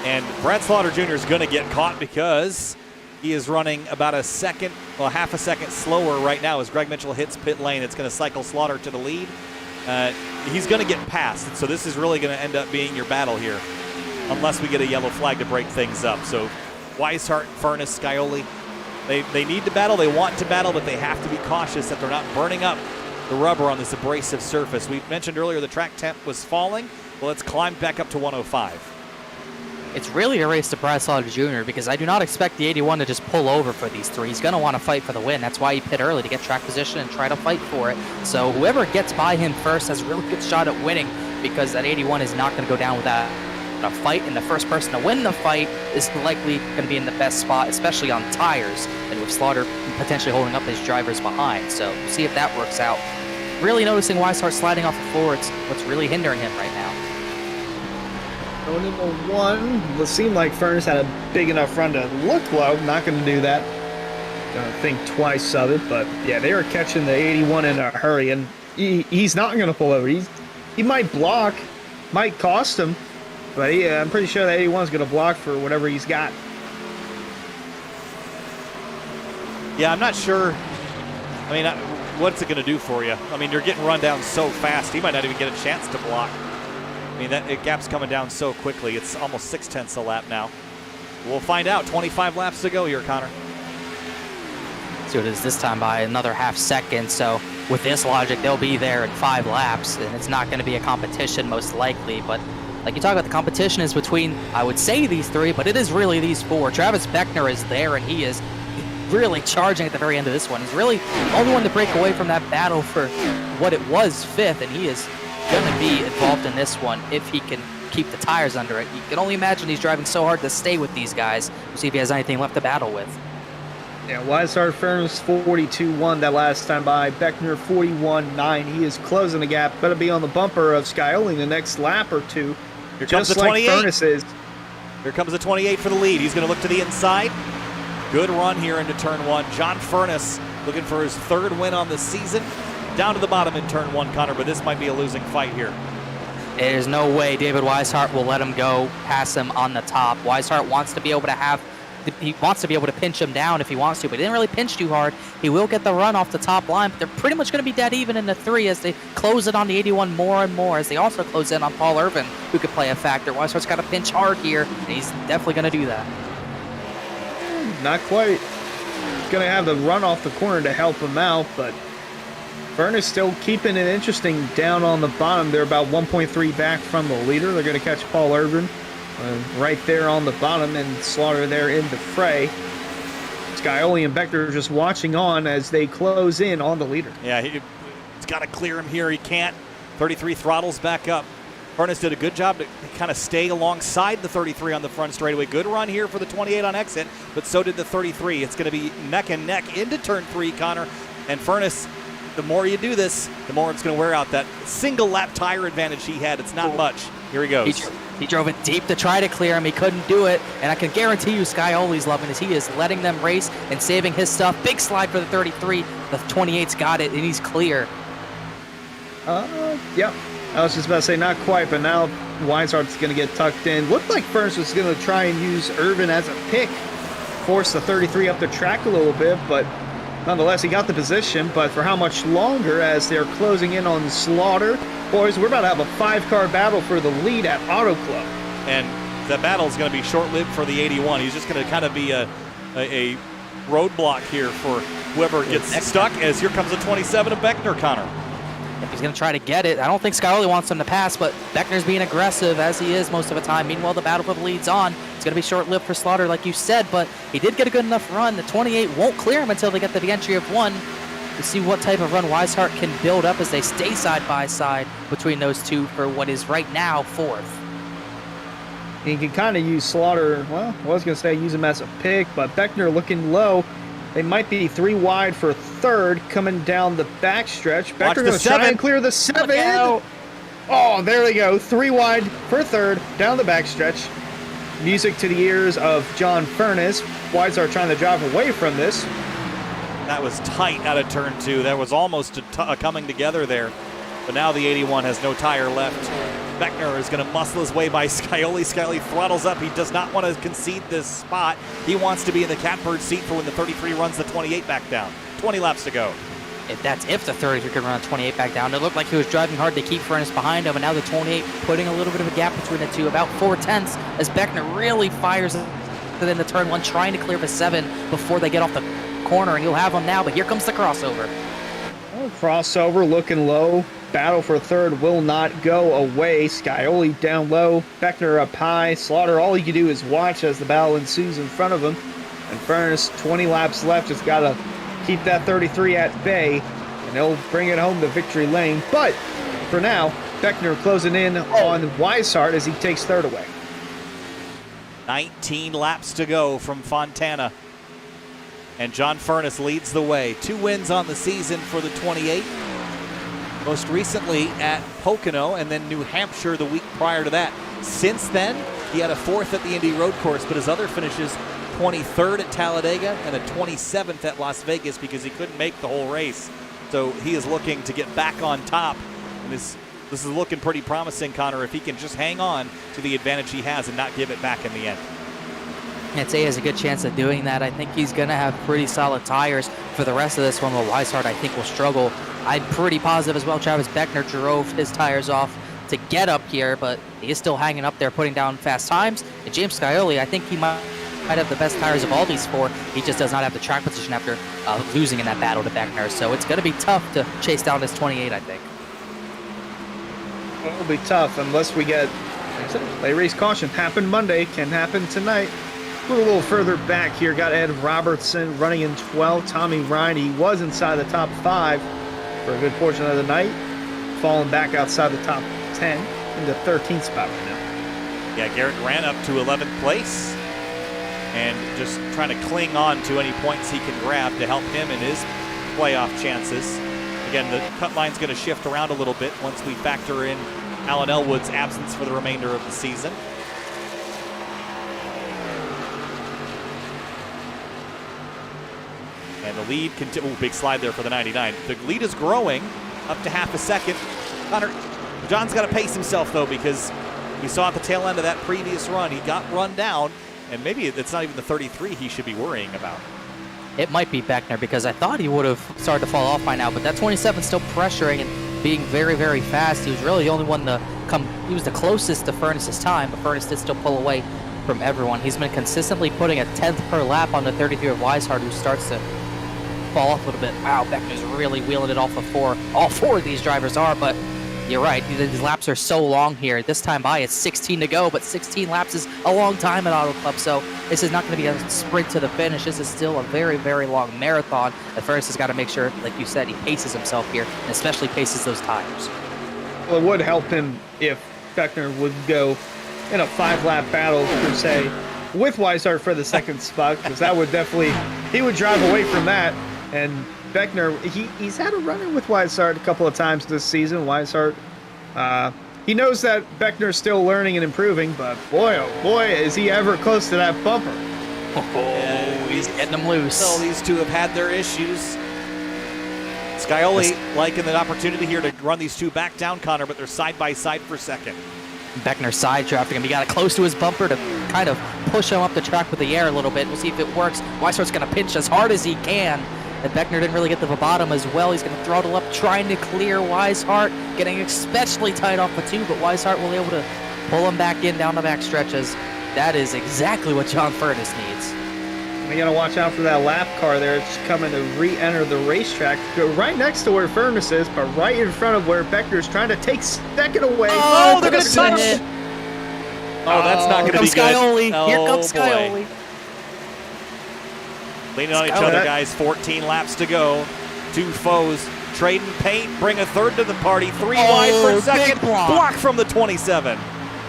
And Brad Slaughter Jr. is going to get caught because he is running about half a second slower right now as Greg Mitchell hits pit lane. It's going to cycle Slaughter to the lead. He's going to get passed, so this is really going to end up being your battle here, unless we get a yellow flag to break things up. So Weishart, Furness, Scioli, they need to battle, they want to battle, but they have to be cautious that they're not burning up the rubber on this abrasive surface. We mentioned earlier the track temp was falling. Well, it's climbed back up to 105. It's really a race to Brad Slaughter Jr. because I do not expect the 81 to just pull over for these 3. He's going to want to fight for the win. That's why he pit early, to get track position and try to fight for it. So whoever gets by him first has a really good shot at winning, because that 81 is not going to go down without a fight, and the first person to win the fight is likely going to be in the best spot, especially on tires, and with Slaughter potentially holding up his drivers behind. So we'll see if that works out. Really noticing Weishart sliding off the floor. It's what's really hindering him right now. Going into 1, it seemed like Furness had a big enough run to look low. Not going to do that. Gonna think twice of it, but yeah, they are catching the 81 in a hurry, and he's not going to pull over. He might block, might cost him. But I'm pretty sure that 81 is going to block for whatever he's got. Yeah, I'm not sure. I mean, what's it going to do for you? I mean, you're getting run down so fast, he might not even get a chance to block. I mean, that gap's coming down so quickly. It's almost 0.6 a lap now. We'll find out. 25 laps to go here, Connor. See what it is this time, by another half second. So with this logic, they'll be there in 5 laps, and it's not going to be a competition most likely. But like you talk about, the competition is between, I would say, these 3, but it is really these 4. Travis Beckner is there, and he is really charging at the very end of this one. He's really the only one to break away from that battle for what it was 5th, and he is going to be involved in this one if he can keep the tires under it. You can only imagine he's driving so hard to stay with these guys. We'll see if he has anything left to battle with. Yeah, Weishart Furness 42.1 that last time by. Beckner 41.9. He is closing the gap. Better be on the bumper of Scioli the next lap or 2. Here comes just the 28. like Furness is. Here comes the 28 for the lead. He's going to look to the inside. Good run here into turn 1. John Furness looking for his 3rd win on the season. Down to the bottom in turn 1, Connor, but this might be a losing fight here. There's no way David Weishart will let him go past him on the top. Weishart wants to be able to have he wants to be able to pinch him down if he wants to, but he didn't really pinch too hard. He will get the run off the top line, but they're pretty much going to be dead even in the 3 as they close it on the 81 more and more, as they also close in on Paul Irvin, who could play a factor. Weishart's got to pinch hard here, and he's definitely going to do that. Not quite. He's going to have the run off the corner to help him out, but Furness still keeping it interesting down on the bottom. They're about 1.3 back from the leader. They're going to catch Paul Irvin right there on the bottom, and Slaughter there in the fray. Scioli and Beckner just watching on as they close in on the leader. Yeah, he's got to clear him here. He can't. 33 throttles back up. Furness did a good job to kind of stay alongside the 33 on the front straightaway. Good run here for the 28 on exit, but so did the 33. It's going to be neck and neck into turn 3, Connor. And Furness, the more you do this, the more it's going to wear out that single lap tire advantage he had. It's not much. Here he goes. He drove it deep to try to clear him. He couldn't do it. And I can guarantee you Scioli's loving this. He is letting them race and saving his stuff. Big slide for the 33. The 28's got it, and he's clear. Yeah. I was just about to say not quite, but now Weishart's going to get tucked in. Looked like Furness was going to try and use Irvin as a pick. Force the 33 up the track a little bit, but nonetheless, he got the position. But for how much longer as they're closing in on Slaughter? Boys, we're about to have a 5-car battle for the lead at Auto Club. And the battle is going to be short-lived for the 81. He's just going to kind of be a roadblock here for whoever gets stuck, as here comes the 27 of Beckner, Connor. If he's going to try to get it, I don't think Scioli wants him to pass, but Beckner's being aggressive as he is most of the time. Meanwhile, the battle for the lead's on. It's going to be short-lived for Slaughter, like you said, but he did get a good enough run. The 28 won't clear him until they get to the entry of 1. To see what type of run Weishart can build up as they stay side by side between those two for what is right now 4th. You can kind of use Slaughter, well, I was going to say use him as a pick, but Beckner looking low. They might be 3 wide for 3rd coming down the backstretch. Beckner going to try and clear the 7. Oh, there they go. 3 wide for 3rd down the backstretch. Music to the ears of John Furness. Weishart trying to drive away from this. That was tight out of turn 2. That was almost a coming together there. But now the 81 has no tire left. Beckner is going to muscle his way by Scioli. Scioli throttles up. He does not want to concede this spot. He wants to be in the catbird seat for when the 33 runs the 28 back down. 20 laps to go. If the 33 could run a 28 back down. It looked like he was driving hard to keep Furness behind him, and now the 28 putting a little bit of a gap between the two, about 4/10, as Beckner really fires it in the turn 1, trying to clear the 7 before they get off the corner, and he'll have him now, but here comes the crossover. Oh, crossover looking low. Battle for 3rd will not go away. Scioli down low, Beckner up high. Slaughter, all he can do is watch as the battle ensues in front of him. And Furness, 20 laps left, just got to keep that 33 at bay, and he'll bring it home to victory lane. But for now, Beckner closing in on Weishart as he takes 3rd away. 19 laps to go from Fontana. And John Furness leads the way. 2 wins on the season for the 28. Most recently at Pocono and then New Hampshire the week prior to that. Since then, he had a 4th at the Indy Road Course, but his other finishes 23rd at Talladega and a 27th at Las Vegas because he couldn't make the whole race. So he is looking to get back on top. And this is looking pretty promising, Connor, if he can just hang on to the advantage he has and not give it back in the end. I'd say he has a good chance of doing that. I think he's going to have pretty solid tires for the rest of this one, while Weishart, I think, will struggle. I'm pretty positive as well. Travis Beckner drove his tires off to get up here, but he is still hanging up there, putting down fast times. And James Scioli, I think he might have the best tires of all these 4. He just does not have the track position after losing in that battle to Beckner. So it's going to be tough to chase down this 28, I think. It'll be tough unless we get late race caution. Happened Monday, can happen tonight. A little further back here, got Ed Robertson running in 12. Tommy Ryan, he was inside the top 5 for a good portion of the night, falling back outside the top 10 in the 13th spot right now. Yeah, Garrett ran up to 11th place and just trying to cling on to any points he can grab to help him in his playoff chances. Again, the cut line's going to shift around a little bit once we factor in Alan Elwood's absence for the remainder of the season. And the lead, big slide there for the 99. The lead is growing up to half a second. Connor, John's got to pace himself though, because we saw at the tail end of that previous run, he got run down And maybe it's not even the 33 he should be worrying about. It might be Beckner because I thought he would have started to fall off by now, but that 27 still pressuring and being very, very fast. He was really the only one to come. He was the closest to Furness's time, but Furness did still pull away from everyone. He's been consistently putting a 10th per lap on the 33 of Weishart, who starts to fall off a little bit. Wow, Beckner's really wheeling it off of 4. All 4 of these drivers are, but you're right. These laps are so long here. This time by, it's 16 to go, but 16 laps is a long time at Auto Club, so this is not going to be a sprint to the finish. This is still a very, very long marathon. The Furness has got to make sure, like you said, he paces himself here, and especially paces those tires. Well, it would help him if Beckner would go in a 5-lap battle, per se, with Weishart for the second spot, because that would definitely, he would drive away from that. And Beckner, he's had a run-in with Weishart a couple of times this season. Weishart, he knows that Beckner's still learning and improving, but boy, oh boy, is he ever close to that bumper. Oh, he's getting them loose. So these two have had their issues. Scioli liking the opportunity here to run these two back down, Connor, but they're side by side for second. Beckner side drafting him. He got it close to his bumper to kind of push him up the track with the air a little bit. We'll see if it works. Weishart's going to pinch as hard as he can. And Beckner didn't really get to the bottom as well. He's going to throttle up, trying to clear Weishart, getting especially tight off the 2, but Weishart will be able to pull him back in down the back stretches. That is exactly what John Furness needs. We got to watch out for that lap car there. It's coming to re-enter the racetrack. Go right next to where Furness is, but right in front of where Beckner's trying to take second away. Oh, they're going to touch it. Oh, that's not going to be good. Scioli. Oh, Here comes Scioli. Leaning on each other, guys. 14 laps to go. Two foes trading paint. Bring a third to the party. 3 wide for second. Block from the 27.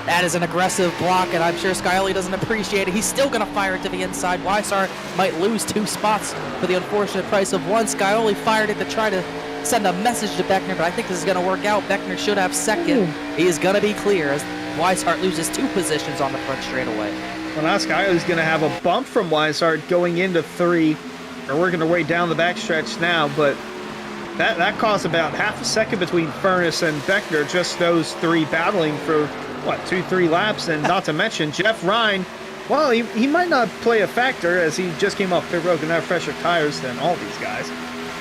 That is an aggressive block, and I'm sure Scioli doesn't appreciate it. He's still going to fire it to the inside. Weishart might lose 2 spots for the unfortunate price of 1. Scioli fired it to try to send a message to Beckner, but I think this is going to work out. Beckner should have second. He is going to be clear as Weishart loses 2 positions on the front straightaway. Well, now Scioli's going to have a bump from Weishart going into 3. They're working their way down the backstretch now, but that costs about half a second between Furness and Beckner, just those 3 battling for, 2-3 laps, and not to mention Jeff Ryan. Well, he might not play a factor as he just came off pit road and have fresher tires than all these guys,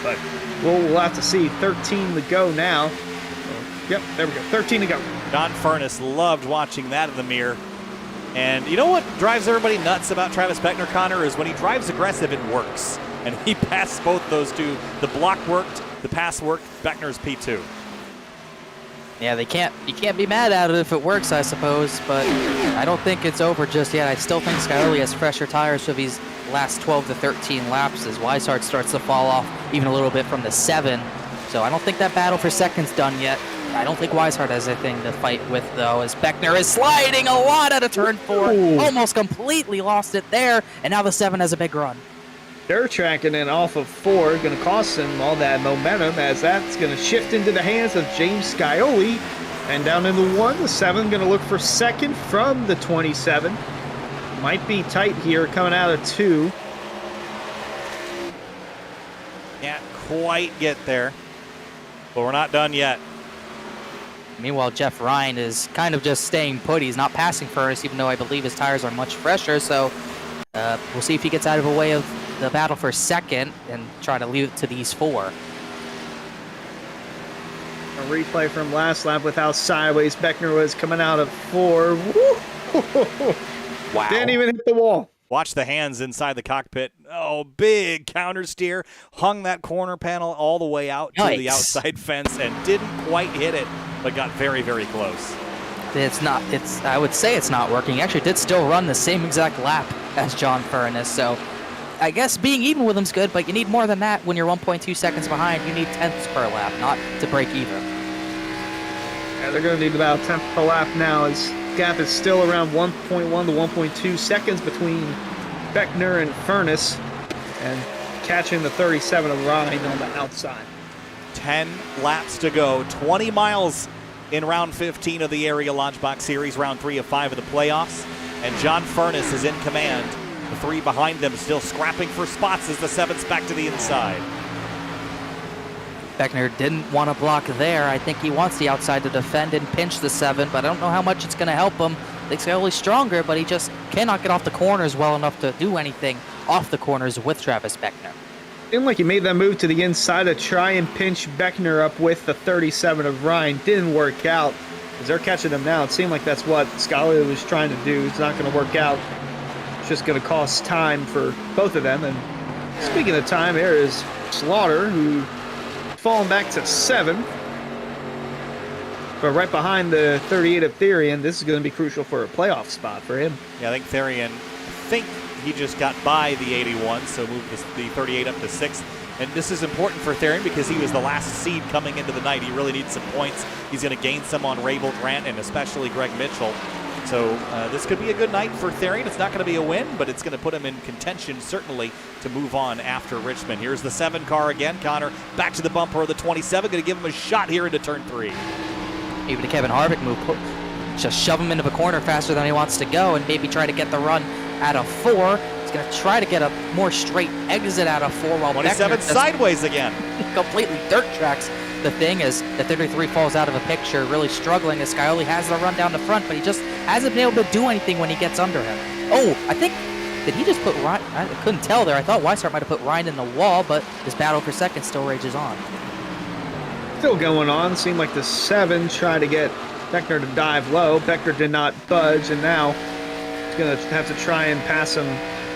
but we'll have to see. 13 to go now. Yep, there we go. 13 to go. John Furness loved watching that in the mirror. And you know what drives everybody nuts about Travis Beckner, Connor, is when he drives aggressive, it works. And he passed both those 2. The block worked, the pass worked. Beckner's P2. Yeah, you can't be mad at it if it works, I suppose, but I don't think it's over just yet. I still think Scioli has fresher tires for these last 12 to 13 laps as Weishart starts to fall off even a little bit from the 7. So I don't think that battle for second's done yet. I don't think Weishart has anything to fight with, though, as Beckner is sliding a lot out of turn 4. Almost completely lost it there, and now the 7 has a big run. They're tracking in off of 4, going to cost him all that momentum as that's going to shift into the hands of James Scioli. And down in the 1, the 7 going to look for second from the 27. Might be tight here coming out of 2. Can't quite get there, but we're not done yet. Meanwhile, Jeff Ryan is kind of just staying put. He's not passing first, even though I believe his tires are much fresher. So we'll see if he gets out of the way of the battle for second and try to leave it to these 4. A replay from last lap with how sideways Beckner was coming out of 4. Woo! Wow. Didn't even hit the wall. Watch the hands inside the cockpit. Oh, big counter steer. Hung that corner panel all the way out to the outside fence and didn't quite hit it, but got very, very close. I would say it's not working. He actually did still run the same exact lap as John Furness, so I guess being even with him's good, but you need more than that when you're 1.2 seconds behind. You need 10ths per lap, not to break even. Yeah, they're going to need about 10th per lap now as gap is still around 1.1 to 1.2 seconds between Beckner and Furness, and catching the 37 of Ryan on the outside. 10 laps to go, 20 miles in round 15 of the Area Lodgebox Series, round 3 of 5 of the playoffs, and John Furness is in command. The 3 behind them still scrapping for spots as the 7's back to the inside. Beckner didn't want to block there. I think he wants the outside to defend and pinch the 7, but I don't know how much it's going to help him. I think Scioli's stronger, but he just cannot get off the corners well enough to do anything off the corners with Travis Beckner. Seemed like he made that move to the inside to try and pinch Beckner up with the 37 of Ryan. Didn't work out. As they're catching him now, it seemed like that's what Scioli was trying to do. It's not going to work out. It's just going to cost time for both of them. And speaking of time, there is Slaughter, who fallen back to 7th. But right behind the 38 of Therian, this is going to be crucial for a playoff spot for him. Yeah, I think Therian, he just got by the 81, so moved the 38 up to 6th. And this is important for Therian because he was the last seed coming into the night. He really needs some points. He's going to gain some on Rabel, Grant, and especially Greg Mitchell. So this could be a good night for Therian. It's not going to be a win, but it's going to put him in contention, certainly, to move on after Richmond. Here's the 7 car again. Connor back to the bumper of the 27, going to give him a shot here into turn 3. Even a Kevin Harvick move, just shove him into the corner faster than he wants to go and maybe try to get the run out of 4. He's going to try to get a more straight exit out of 4 while 27 sideways again. Completely dirt tracks. The thing is, the 33 falls out of the picture, really struggling as Scioli has the run down the front, but he just hasn't been able to do anything when he gets under him. Oh, I think, did he just put Ryan? I couldn't tell there. I thought Weishart might have put Ryan in the wall, but this battle for second still rages on. Still going on. Seemed like the 7 tried to get Beckner to dive low. Beckner did not budge, and now he's going to have to try and pass him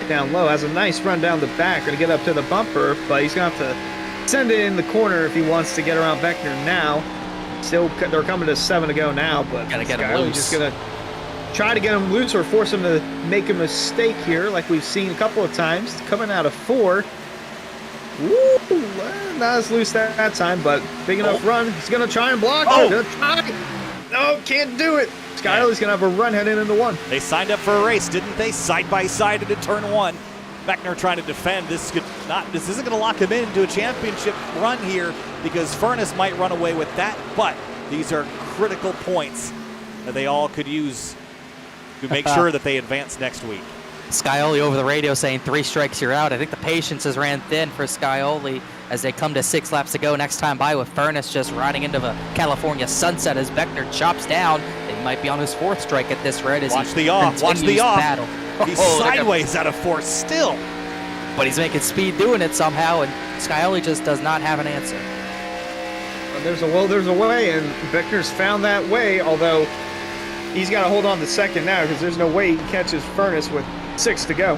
down low. Has a nice run down the back, going to get up to the bumper, but he's going to have to send it in the corner if he wants to get around Beckner now. Still, they're coming to 7 to go now, but gotta get him loose. Just going to try to get him loose or force him to make a mistake here, like we've seen a couple of times. Coming out of 4. Woo! Not as loose that time, but big enough run. He's going to try and block. Gonna try. No, can't do it. Scioli's going to have a run heading into 1. They signed up for a race, didn't they? Side by side into turn 1. Beckner trying to defend. This isn't going to lock him into a championship run here because Furness might run away with that, but these are critical points that they all could use to make sure that they advance next week. Scioli over the radio saying 3 strikes, you're out. I think the patience has ran thin for Scioli as they come to 6 laps to go next time by with Furness just riding into the California sunset as Beckner chops down. He might be on his 4th strike at this rate as Watch the off. Battle. He's sideways out of 4 still. But he's making speed doing it somehow, and Scioli just does not have an answer. Well, there's a way, and Beckner's found that way, although he's got to hold on to 2nd now because there's no way he catches Furness with 6 to go.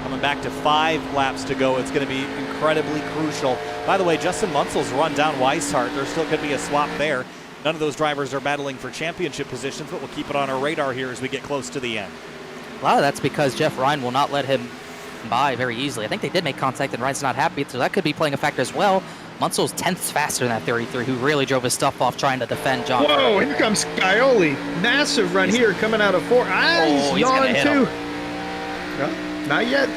Coming back to 5 laps to go. It's going to be incredibly crucial. By the way, Justin Munsel's run down Weishart. There still could be a swap there. None of those drivers are battling for championship positions, but we'll keep it on our radar here as we get close to the end. A lot of that's because Jeff Ryan will not let him by very easily. I think they did make contact and Ryan's not happy, so that could be playing a factor as well. Munsel's 10th faster than that 33, who really drove his stuff off trying to defend John. Whoa, here comes Scioli. Massive run here coming out of 4. He's yawning too. No, not yet.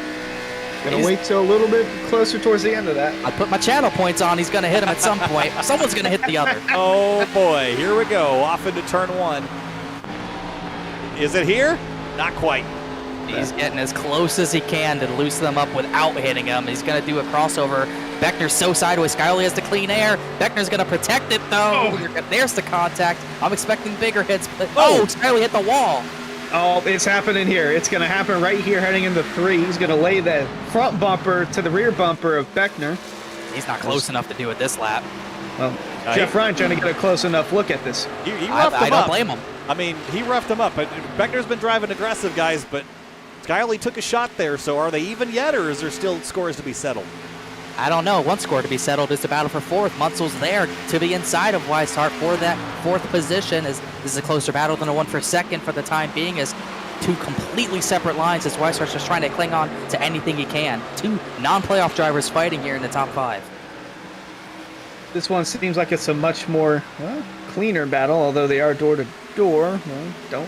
Gonna wait till a little bit closer towards the end of that. I put my channel points on. He's gonna hit him at some point. Someone's gonna hit the other. Oh boy, here we go. Off into turn 1. Is it here? Not quite. He's getting as close as he can to loosen them up without hitting him. He's gonna do a crossover. Beckner's so sideways. Scioli has the clean air. Beckner's gonna protect it though. There's the contact. I'm expecting bigger hits, but Scioli hit the wall. Oh, it's happening here. It's going to happen right here heading into 3. He's going to lay the front bumper to the rear bumper of Beckner. He's not close enough to do it this lap. Well, Jeff Ryan trying to get a close enough look at this. He roughed him up. I don't blame him. I mean, he roughed him up, but Beckner's been driving aggressive, guys, but Scioli took a shot there, so are they even yet, or is there still scores to be settled? I don't know. One score to be settled is the battle for 4th. Munsel's there to the inside of Weishart for that 4th position. This is a closer battle than a one for 2nd for the time being, as 2 completely separate lines as Weishart's just trying to cling on to anything he can. 2 non-playoff drivers fighting here in the top 5. This one seems like it's a much more cleaner battle, although they are door to door. Well,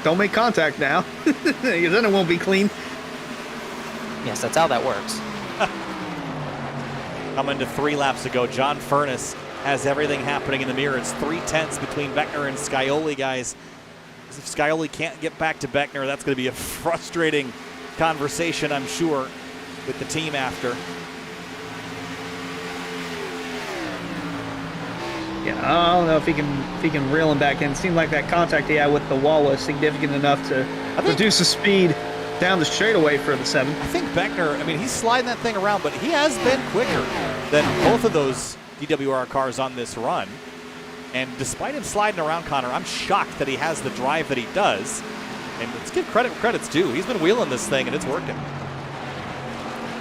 don't make contact now, because then it won't be clean. Yes, that's how that works. Coming to 3 laps to go. John Furness has everything happening in the mirror. It's 3/10 between Beckner and Scioli, guys. If Scioli can't get back to Beckner, that's going to be a frustrating conversation, I'm sure, with the team after. Yeah, I don't know if he can reel him back in. It seemed like that contact he had with the wall was significant enough to reduce the speed down the straightaway for the 7. I think Beckner, I mean, he's sliding that thing around, but he has been quicker than both of those DWR cars on this run. And despite him sliding around, Connor, I'm shocked that he has the drive that he does. And let's give credit where credit's due. He's been wheeling this thing, and it's working.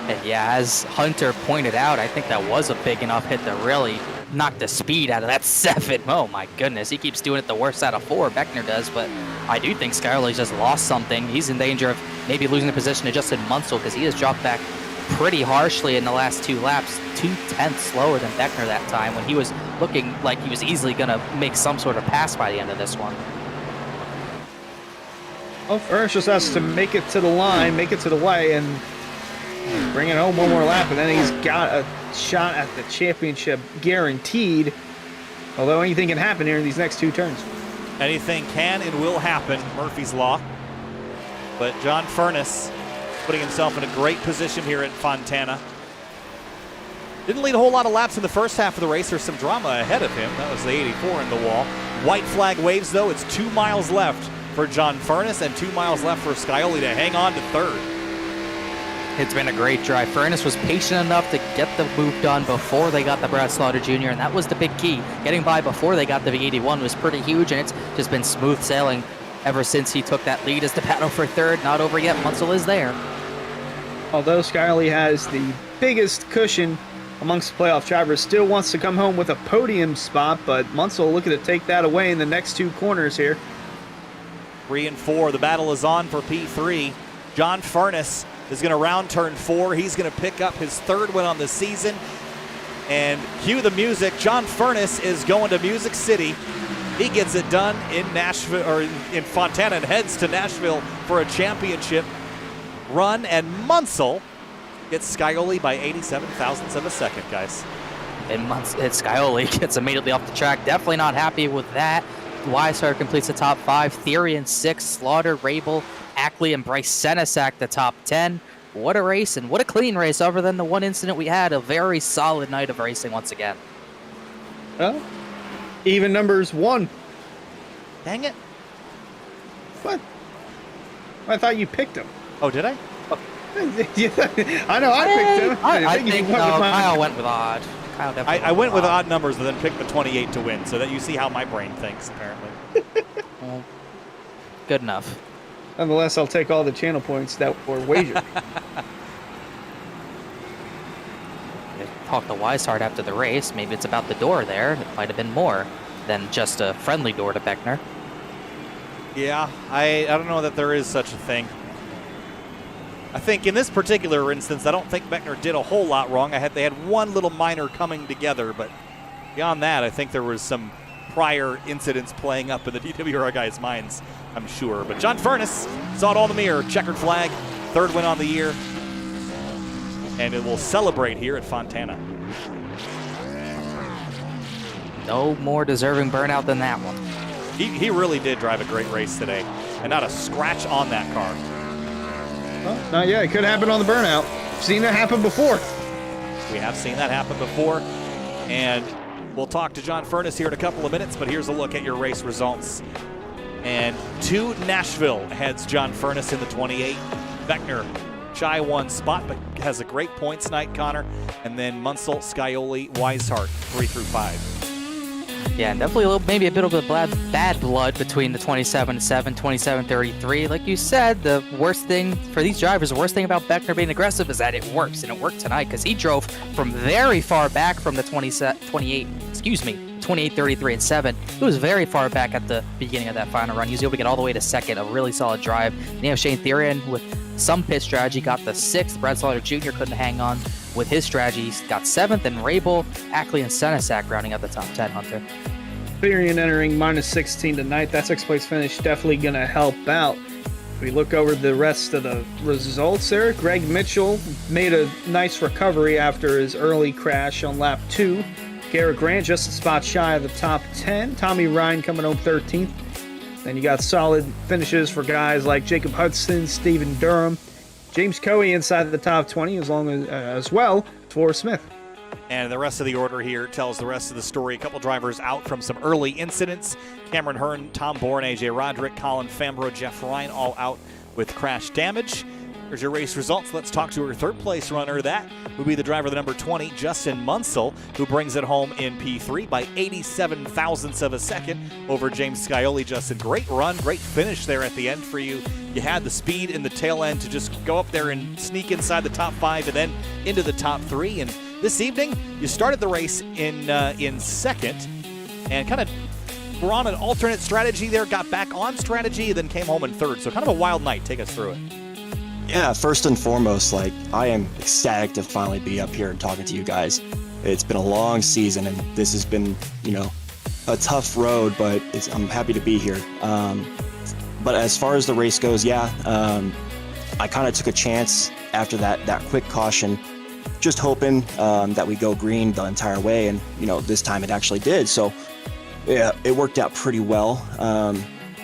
And yeah, as Hunter pointed out, I think that was a big enough hit to really knock the speed out of that 7. Oh my goodness, he keeps doing it the worst out of 4, Beckner does, but I do think Skyler's just lost something. He's in danger of maybe losing the position to Justin Munsell because he has dropped back pretty harshly in the last 2 laps, 2/10 slower than Beckner that time when he was looking like he was easily going to make some sort of pass by the end of this one. Well, Ernst just has to make it to the line, make it to the way, and bring it home one more lap, and then he's got a shot at the championship guaranteed. Although anything can happen here in these next 2 turns. Anything can and will happen, Murphy's Law. But John Furness putting himself in a great position here at Fontana. Didn't lead a whole lot of laps in the first half of the race. There's some drama ahead of him. That was the 84 in the wall. White flag waves, though. It's 2 miles left for John Furness and 2 miles left for Scioli to hang on to 3rd. It's been a great drive. Furness was patient enough to get the move done before they got the Brad Slaughter Jr., and that was the big key. Getting by before they got the V81 was pretty huge, and it's just been smooth sailing ever since he took that lead as the battle for 3rd. Not over yet. Munsell is there. Although Scioli has the biggest cushion amongst the playoff drivers, still wants to come home with a podium spot, but Munsell looking to take that away in the next 2 corners here. 3 and 4. The battle is on for P3. John Furness is going to round turn 4. He's going to pick up his 3rd win on the season. And cue the music. John Furness is going to Music City. He gets it done in Nashville, or in Fontana, and heads to Nashville for a championship run. And Munsell gets Scioli by 87 thousandths of a second, guys. And Scioli gets immediately off the track. Definitely not happy with that. Weishart completes the top 5. Theory in 6. Slaughter, Rabel, Ackley, and Bryce Senesac the top 10. What a race, and what a clean race, other than the one incident we had. A very solid night of racing once again. Well, even numbers 1. Dang it. What? I thought you picked him. Oh, did I? I know I picked him. I think Kyle went with odd. I went with odd numbers and then picked the 28 to win, so that you see how my brain thinks, apparently. Well, good enough. Nonetheless, I'll take all the channel points that were wagered. Talked to Weishart after the race. Maybe it's about the door there. It might have been more than just a friendly door to Beckner. Yeah, I don't know that there is such a thing. I think in this particular instance, I don't think Beckner did a whole lot wrong. They had one little minor coming together, but beyond that, I think there was some prior incidents playing up in the DWR guys' minds, I'm sure. But John Furness saw it all in the mirror. Checkered flag, 3rd win on the year. And it will celebrate here at Fontana. No more deserving burnout than that one. He really did drive a great race today, and not a scratch on that car. Well, not yet. It could happen on the burnout. Seen that happen before. We have seen that happen before, and we'll talk to John Furness here in a couple of minutes, but here's a look at your race results. And to Nashville heads John Furness in the 28. Beckner shy 1 spot, but has a great points night, Connor. And then Munsell, Scioli, Weishart, 3 through 5. Yeah, and definitely maybe a bit of a bad blood between the 27-7, 27-33. Like you said, the worst thing for these drivers, the worst thing about Beckner being aggressive is that it works, and it worked tonight because he drove from very far back from the 28, 33, and 7. He was very far back at the beginning of that final run. He was able to get all the way to 2nd, a really solid drive. And you have Shane Therian with some pit strategy, got the 6th. Brad Slaughter Jr. couldn't hang on with his strategy. He's got 7th, and Rabel, Ackley, and Senesac rounding out the top 10, Hunter. Therian entering minus 16 tonight. That 6th place finish definitely going to help out. If we look over the rest of the results there, Greg Mitchell made a nice recovery after his early crash on lap 2. Garrett Grant just a spot shy of the top 10. Tommy Ryan coming home 13th. Then you got solid finishes for guys like Jacob Hudson, Stephen Durham, James Coey inside the top 20, as well as Forrest Smith. And the rest of the order here tells the rest of the story. A couple drivers out from some early incidents. Cameron Hearn, Tom Bourne, AJ Roderick, Colin Fambro, Jeff Ryan all out with crash damage. Here's your race results. Let's talk to our third place runner. That would be the driver, the number 20, Justin Munsell, who brings it home in P3 by 87 thousandths of a second over James Scioli. Justin, great run, great finish there at the end for you. You had the speed in the tail end to just go up there and sneak inside the top 5 and then into the top 3. And this evening, you started the race in second and kind of were on an alternate strategy there, got back on strategy, then came home in third. So kind of a wild night. Take us through it. Yeah, first and foremost, I am ecstatic to finally be up here and talking to you guys. It's been a long season, and this has been, a tough road, but I'm happy to be here. But as far as the race goes, I kind of took a chance after that quick caution, just hoping that we go green the entire way, and this time it actually did. So yeah, it worked out pretty well.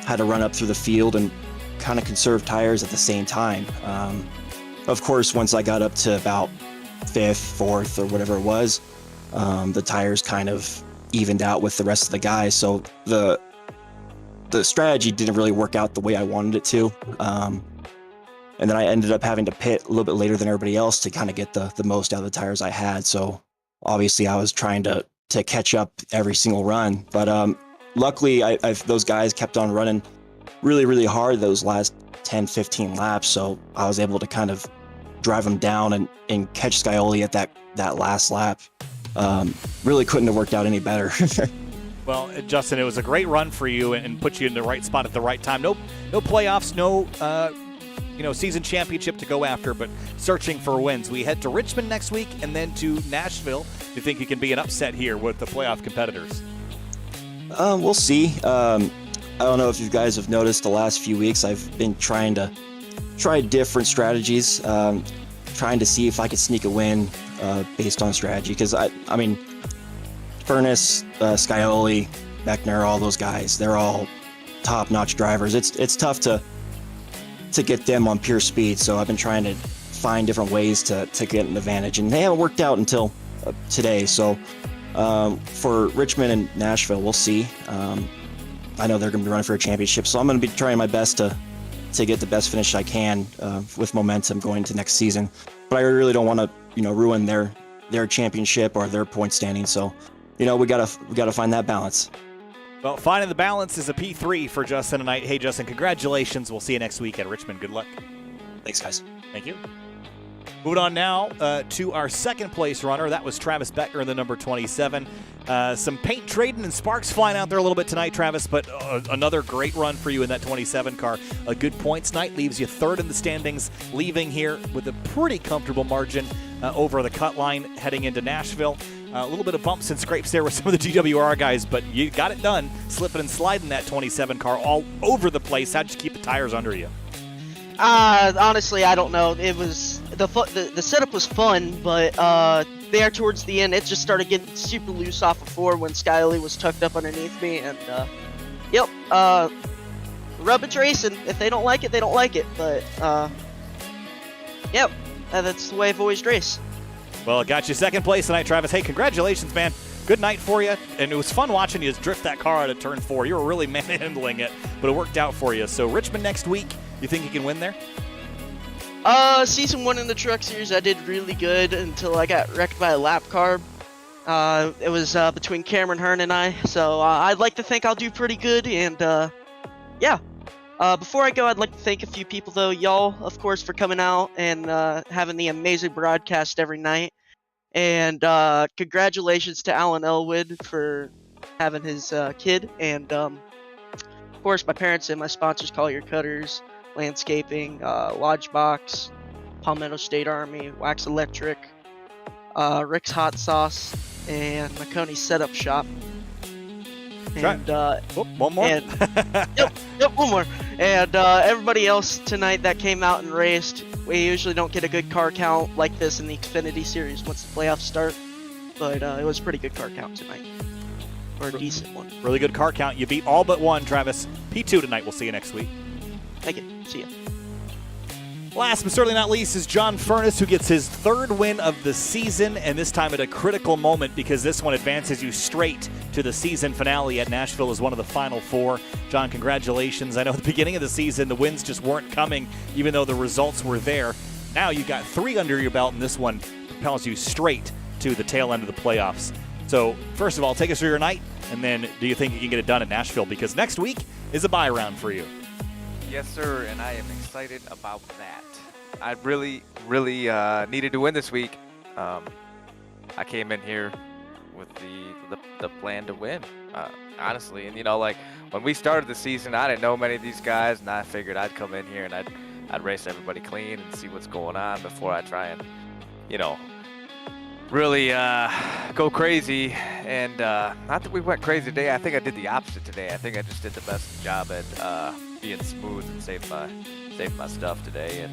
Had to run up through the field and kind of conserve tires at the same time. Of course, once I got up to about 5th, 4th, or whatever it was, the tires kind of evened out with the rest of the guys. So the strategy didn't really work out the way I wanted it to. And then I ended up having to pit a little bit later than everybody else to kind of get the most out of the tires I had. So obviously I was trying to catch up every single run. But luckily, those guys kept on running really, really hard those last 10, 15 laps. So I was able to kind of drive them down and catch Scioli at that last lap. Really couldn't have worked out any better. Well, Justin, it was a great run for you and put you in the right spot at the right time. No playoffs, no season championship to go after, but searching for wins. We head to Richmond next week and then to Nashville. Do you think you can be an upset here with the playoff competitors? We'll see. I don't know if you guys have noticed the last few weeks, I've been trying different strategies, trying to see if I could sneak a win based on strategy. Because, Furness, Scioli, Beckner, all those guys, they're all top-notch drivers. It's tough to get them on pure speed, so I've been trying to find different ways to get an advantage, and they haven't worked out until today. So for Richmond and Nashville, we'll see. I know they're going to be running for a championship, so I'm going to be trying my best to get the best finish I can with momentum going into next season. But I really don't want to, ruin their championship or their point standing. So, we gotta find that balance. Well, finding the balance is a P3 for Justin tonight. Hey, Justin, congratulations. We'll see you next week at Richmond. Good luck. Thanks, guys. Thank you. Moving on now to our second place runner. That was Travis Beckner in the number 27. Some paint trading and sparks flying out there a little bit tonight, Travis, but another great run for you in that 27 car. A good points night leaves you third in the standings, leaving here with a pretty comfortable margin over the cut line heading into Nashville. A little bit of bumps and scrapes there with some of the GWR guys, but you got it done, slipping and sliding that 27 car all over the place. How'd you keep the tires under you? Honestly, I don't know. It was the setup was fun, but there towards the end, it just started getting super loose off of 4 when Scioli was tucked up underneath me, and rubbish racing. If they don't like it, they don't like it. But that's the way I've always raced. Well, got you second place tonight, Travis. Hey, congratulations, man. Good night for you, and it was fun watching you drift that car out of turn 4. You were really manhandling it, but it worked out for you. So Richmond next week, you think you can win there? Season 1 in the Truck Series, I did really good until I got wrecked by a lap car. It was between Cameron Hearn and I, so I'd like to think I'll do pretty good, and before I go, I'd like to thank a few people, though. Y'all, of course, for coming out and having the amazing broadcast every night. And congratulations to Alan Elwood for having his kid. And, of course, my parents and my sponsors, Collier Cutters, Landscaping, Lodgebox, Palmetto State Army, Wax Electric, Rick's Hot Sauce, and Maconi's Setup Shop. And one more. And, yep, one more. And everybody else tonight that came out and raced. We usually don't get a good car count like this in the Xfinity Series once the playoffs start, but it was a pretty good car count tonight, or a decent one. Really good car count. You beat all but one, Travis. P2 tonight. We'll see you next week. Thank you. See ya. Last but certainly not least is John Furness, who gets his third win of the season, and this time at a critical moment because this one advances you straight to the season finale at Nashville as one of the final four. John, congratulations. I know at the beginning of the season the wins just weren't coming, even though the results were there. Now you've got 3 under your belt, and this one propels you straight to the tail end of the playoffs. So first of all, take us through your night, and then do you think you can get it done at Nashville? Because next week is a bye round for you. Yes, sir, and I am excited about that. I really needed to win this week. I came in here with the plan to win, honestly. And, like, when we started the season, I didn't know many of these guys, and I figured I'd come in here and I'd race everybody clean and see what's going on before I try and, really go crazy. And not that we went crazy today. I think I did the opposite today. I think I just did the best job at being smooth and saved my stuff today,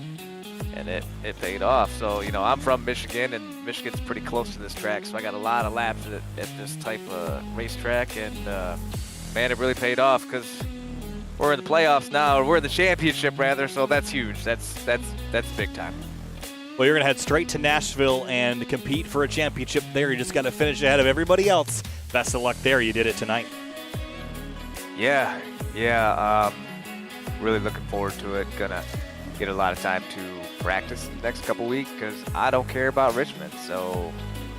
and it paid off. So I'm from Michigan, and Michigan's pretty close to this track, so I got a lot of laps at this type of racetrack, and man, it really paid off because we're in the playoffs now, or we're in the championship rather. So that's huge. That's big time. Well, you're going to head straight to Nashville and compete for a championship there. You just got to finish ahead of everybody else. Best of luck there. You did it tonight. Yeah. Really looking forward to it. Gonna get a lot of time to practice the next couple weeks because I don't care about Richmond. So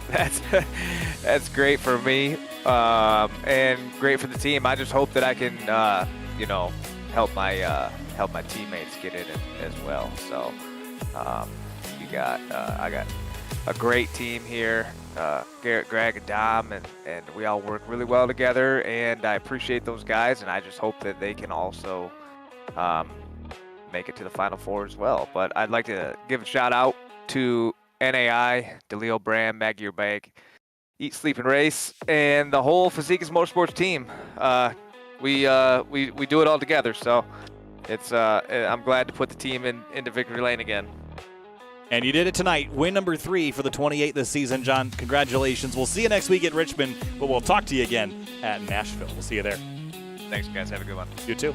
that's great for me and great for the team. I just hope that I can, help my teammates get in it as well. So I got a great team here. Garrett, Greg, and Dom, and we all work really well together, and I appreciate those guys, and I just hope that they can also make it to the Final Four as well. But I'd like to give a shout out to NAI, DeLeo Brand, Maggie Urbag, Eat, Sleep, and Race, and the whole Physique's Motorsports team. We do it all together, so it's I'm glad to put the team into victory lane again. And you did it tonight. Win number 3 for the 28th this season, John. Congratulations. We'll see you next week at Richmond, but we'll talk to you again at Nashville. We'll see you there. Thanks, guys. Have a good one. You too.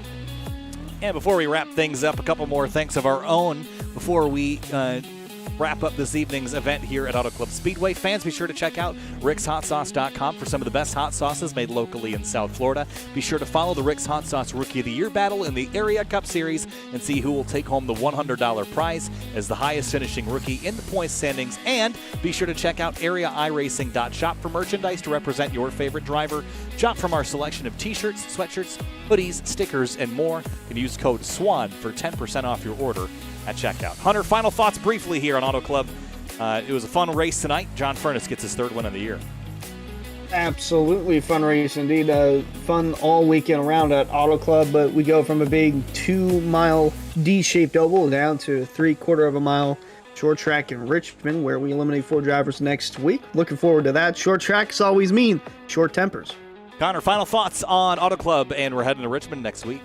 And before we wrap things up, a couple more thanks of our own before we wrap up this evening's event here at Auto Club Speedway. Fans, be sure to check out rickshotsauce.com for some of the best hot sauces made locally in South Florida. Be sure to follow the Rick's Hot Sauce Rookie of the Year battle in the Area Cup Series and see who will take home the $100 prize as the highest finishing rookie in the points standings. And be sure to check out areiiracing.shop for merchandise to represent your favorite driver. Shop from our selection of t-shirts, sweatshirts, hoodies, stickers, and more. You can use code SWAN for 10% off your order at checkout. Hunter, final thoughts briefly here on Auto Club. It was a fun race tonight. John Furness gets his 3rd win of the year. Absolutely fun race indeed. Fun all weekend around at Auto Club, but we go from a big 2-mile D-shaped oval down to a 3/4 of a mile short track in Richmond, where we eliminate 4 drivers next week. Looking forward to that. Short tracks always mean short tempers. Connor, final thoughts on Auto Club, and we're heading to Richmond next week.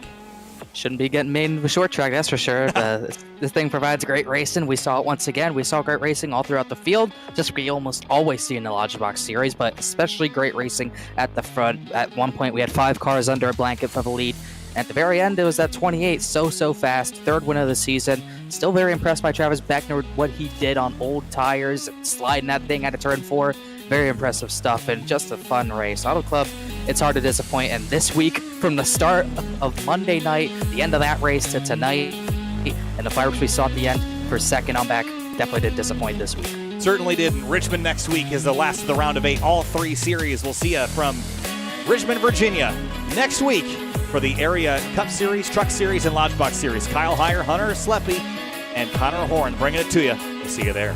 Shouldn't be getting made in the short track, that's for sure. This thing provides great racing. We saw it once again. We saw great racing all throughout the field, just we almost always see in the Lodgebox series, but especially great racing at the front. At one point, we had 5 cars under a blanket for the lead. At the very end, it was at 28, so fast. 3rd win of the season. Still very impressed by Travis Beckner, what he did on old tires, sliding that thing out of turn 4. Very impressive stuff, and just a fun race. Auto Club, it's hard to disappoint. And this week, from the start of Monday night, the end of that race to tonight, and the fireworks we saw at the end for second on back, definitely didn't disappoint this week. Certainly didn't. Richmond next week is the last of the round of 8, all 3 series. We'll see you from Richmond, Virginia next week for the Area Cup Series, Truck Series, and Lodgebox Series. Kyle Heyer, Hunter Sleppy, and Connor Horn bringing it to you. We'll see you there.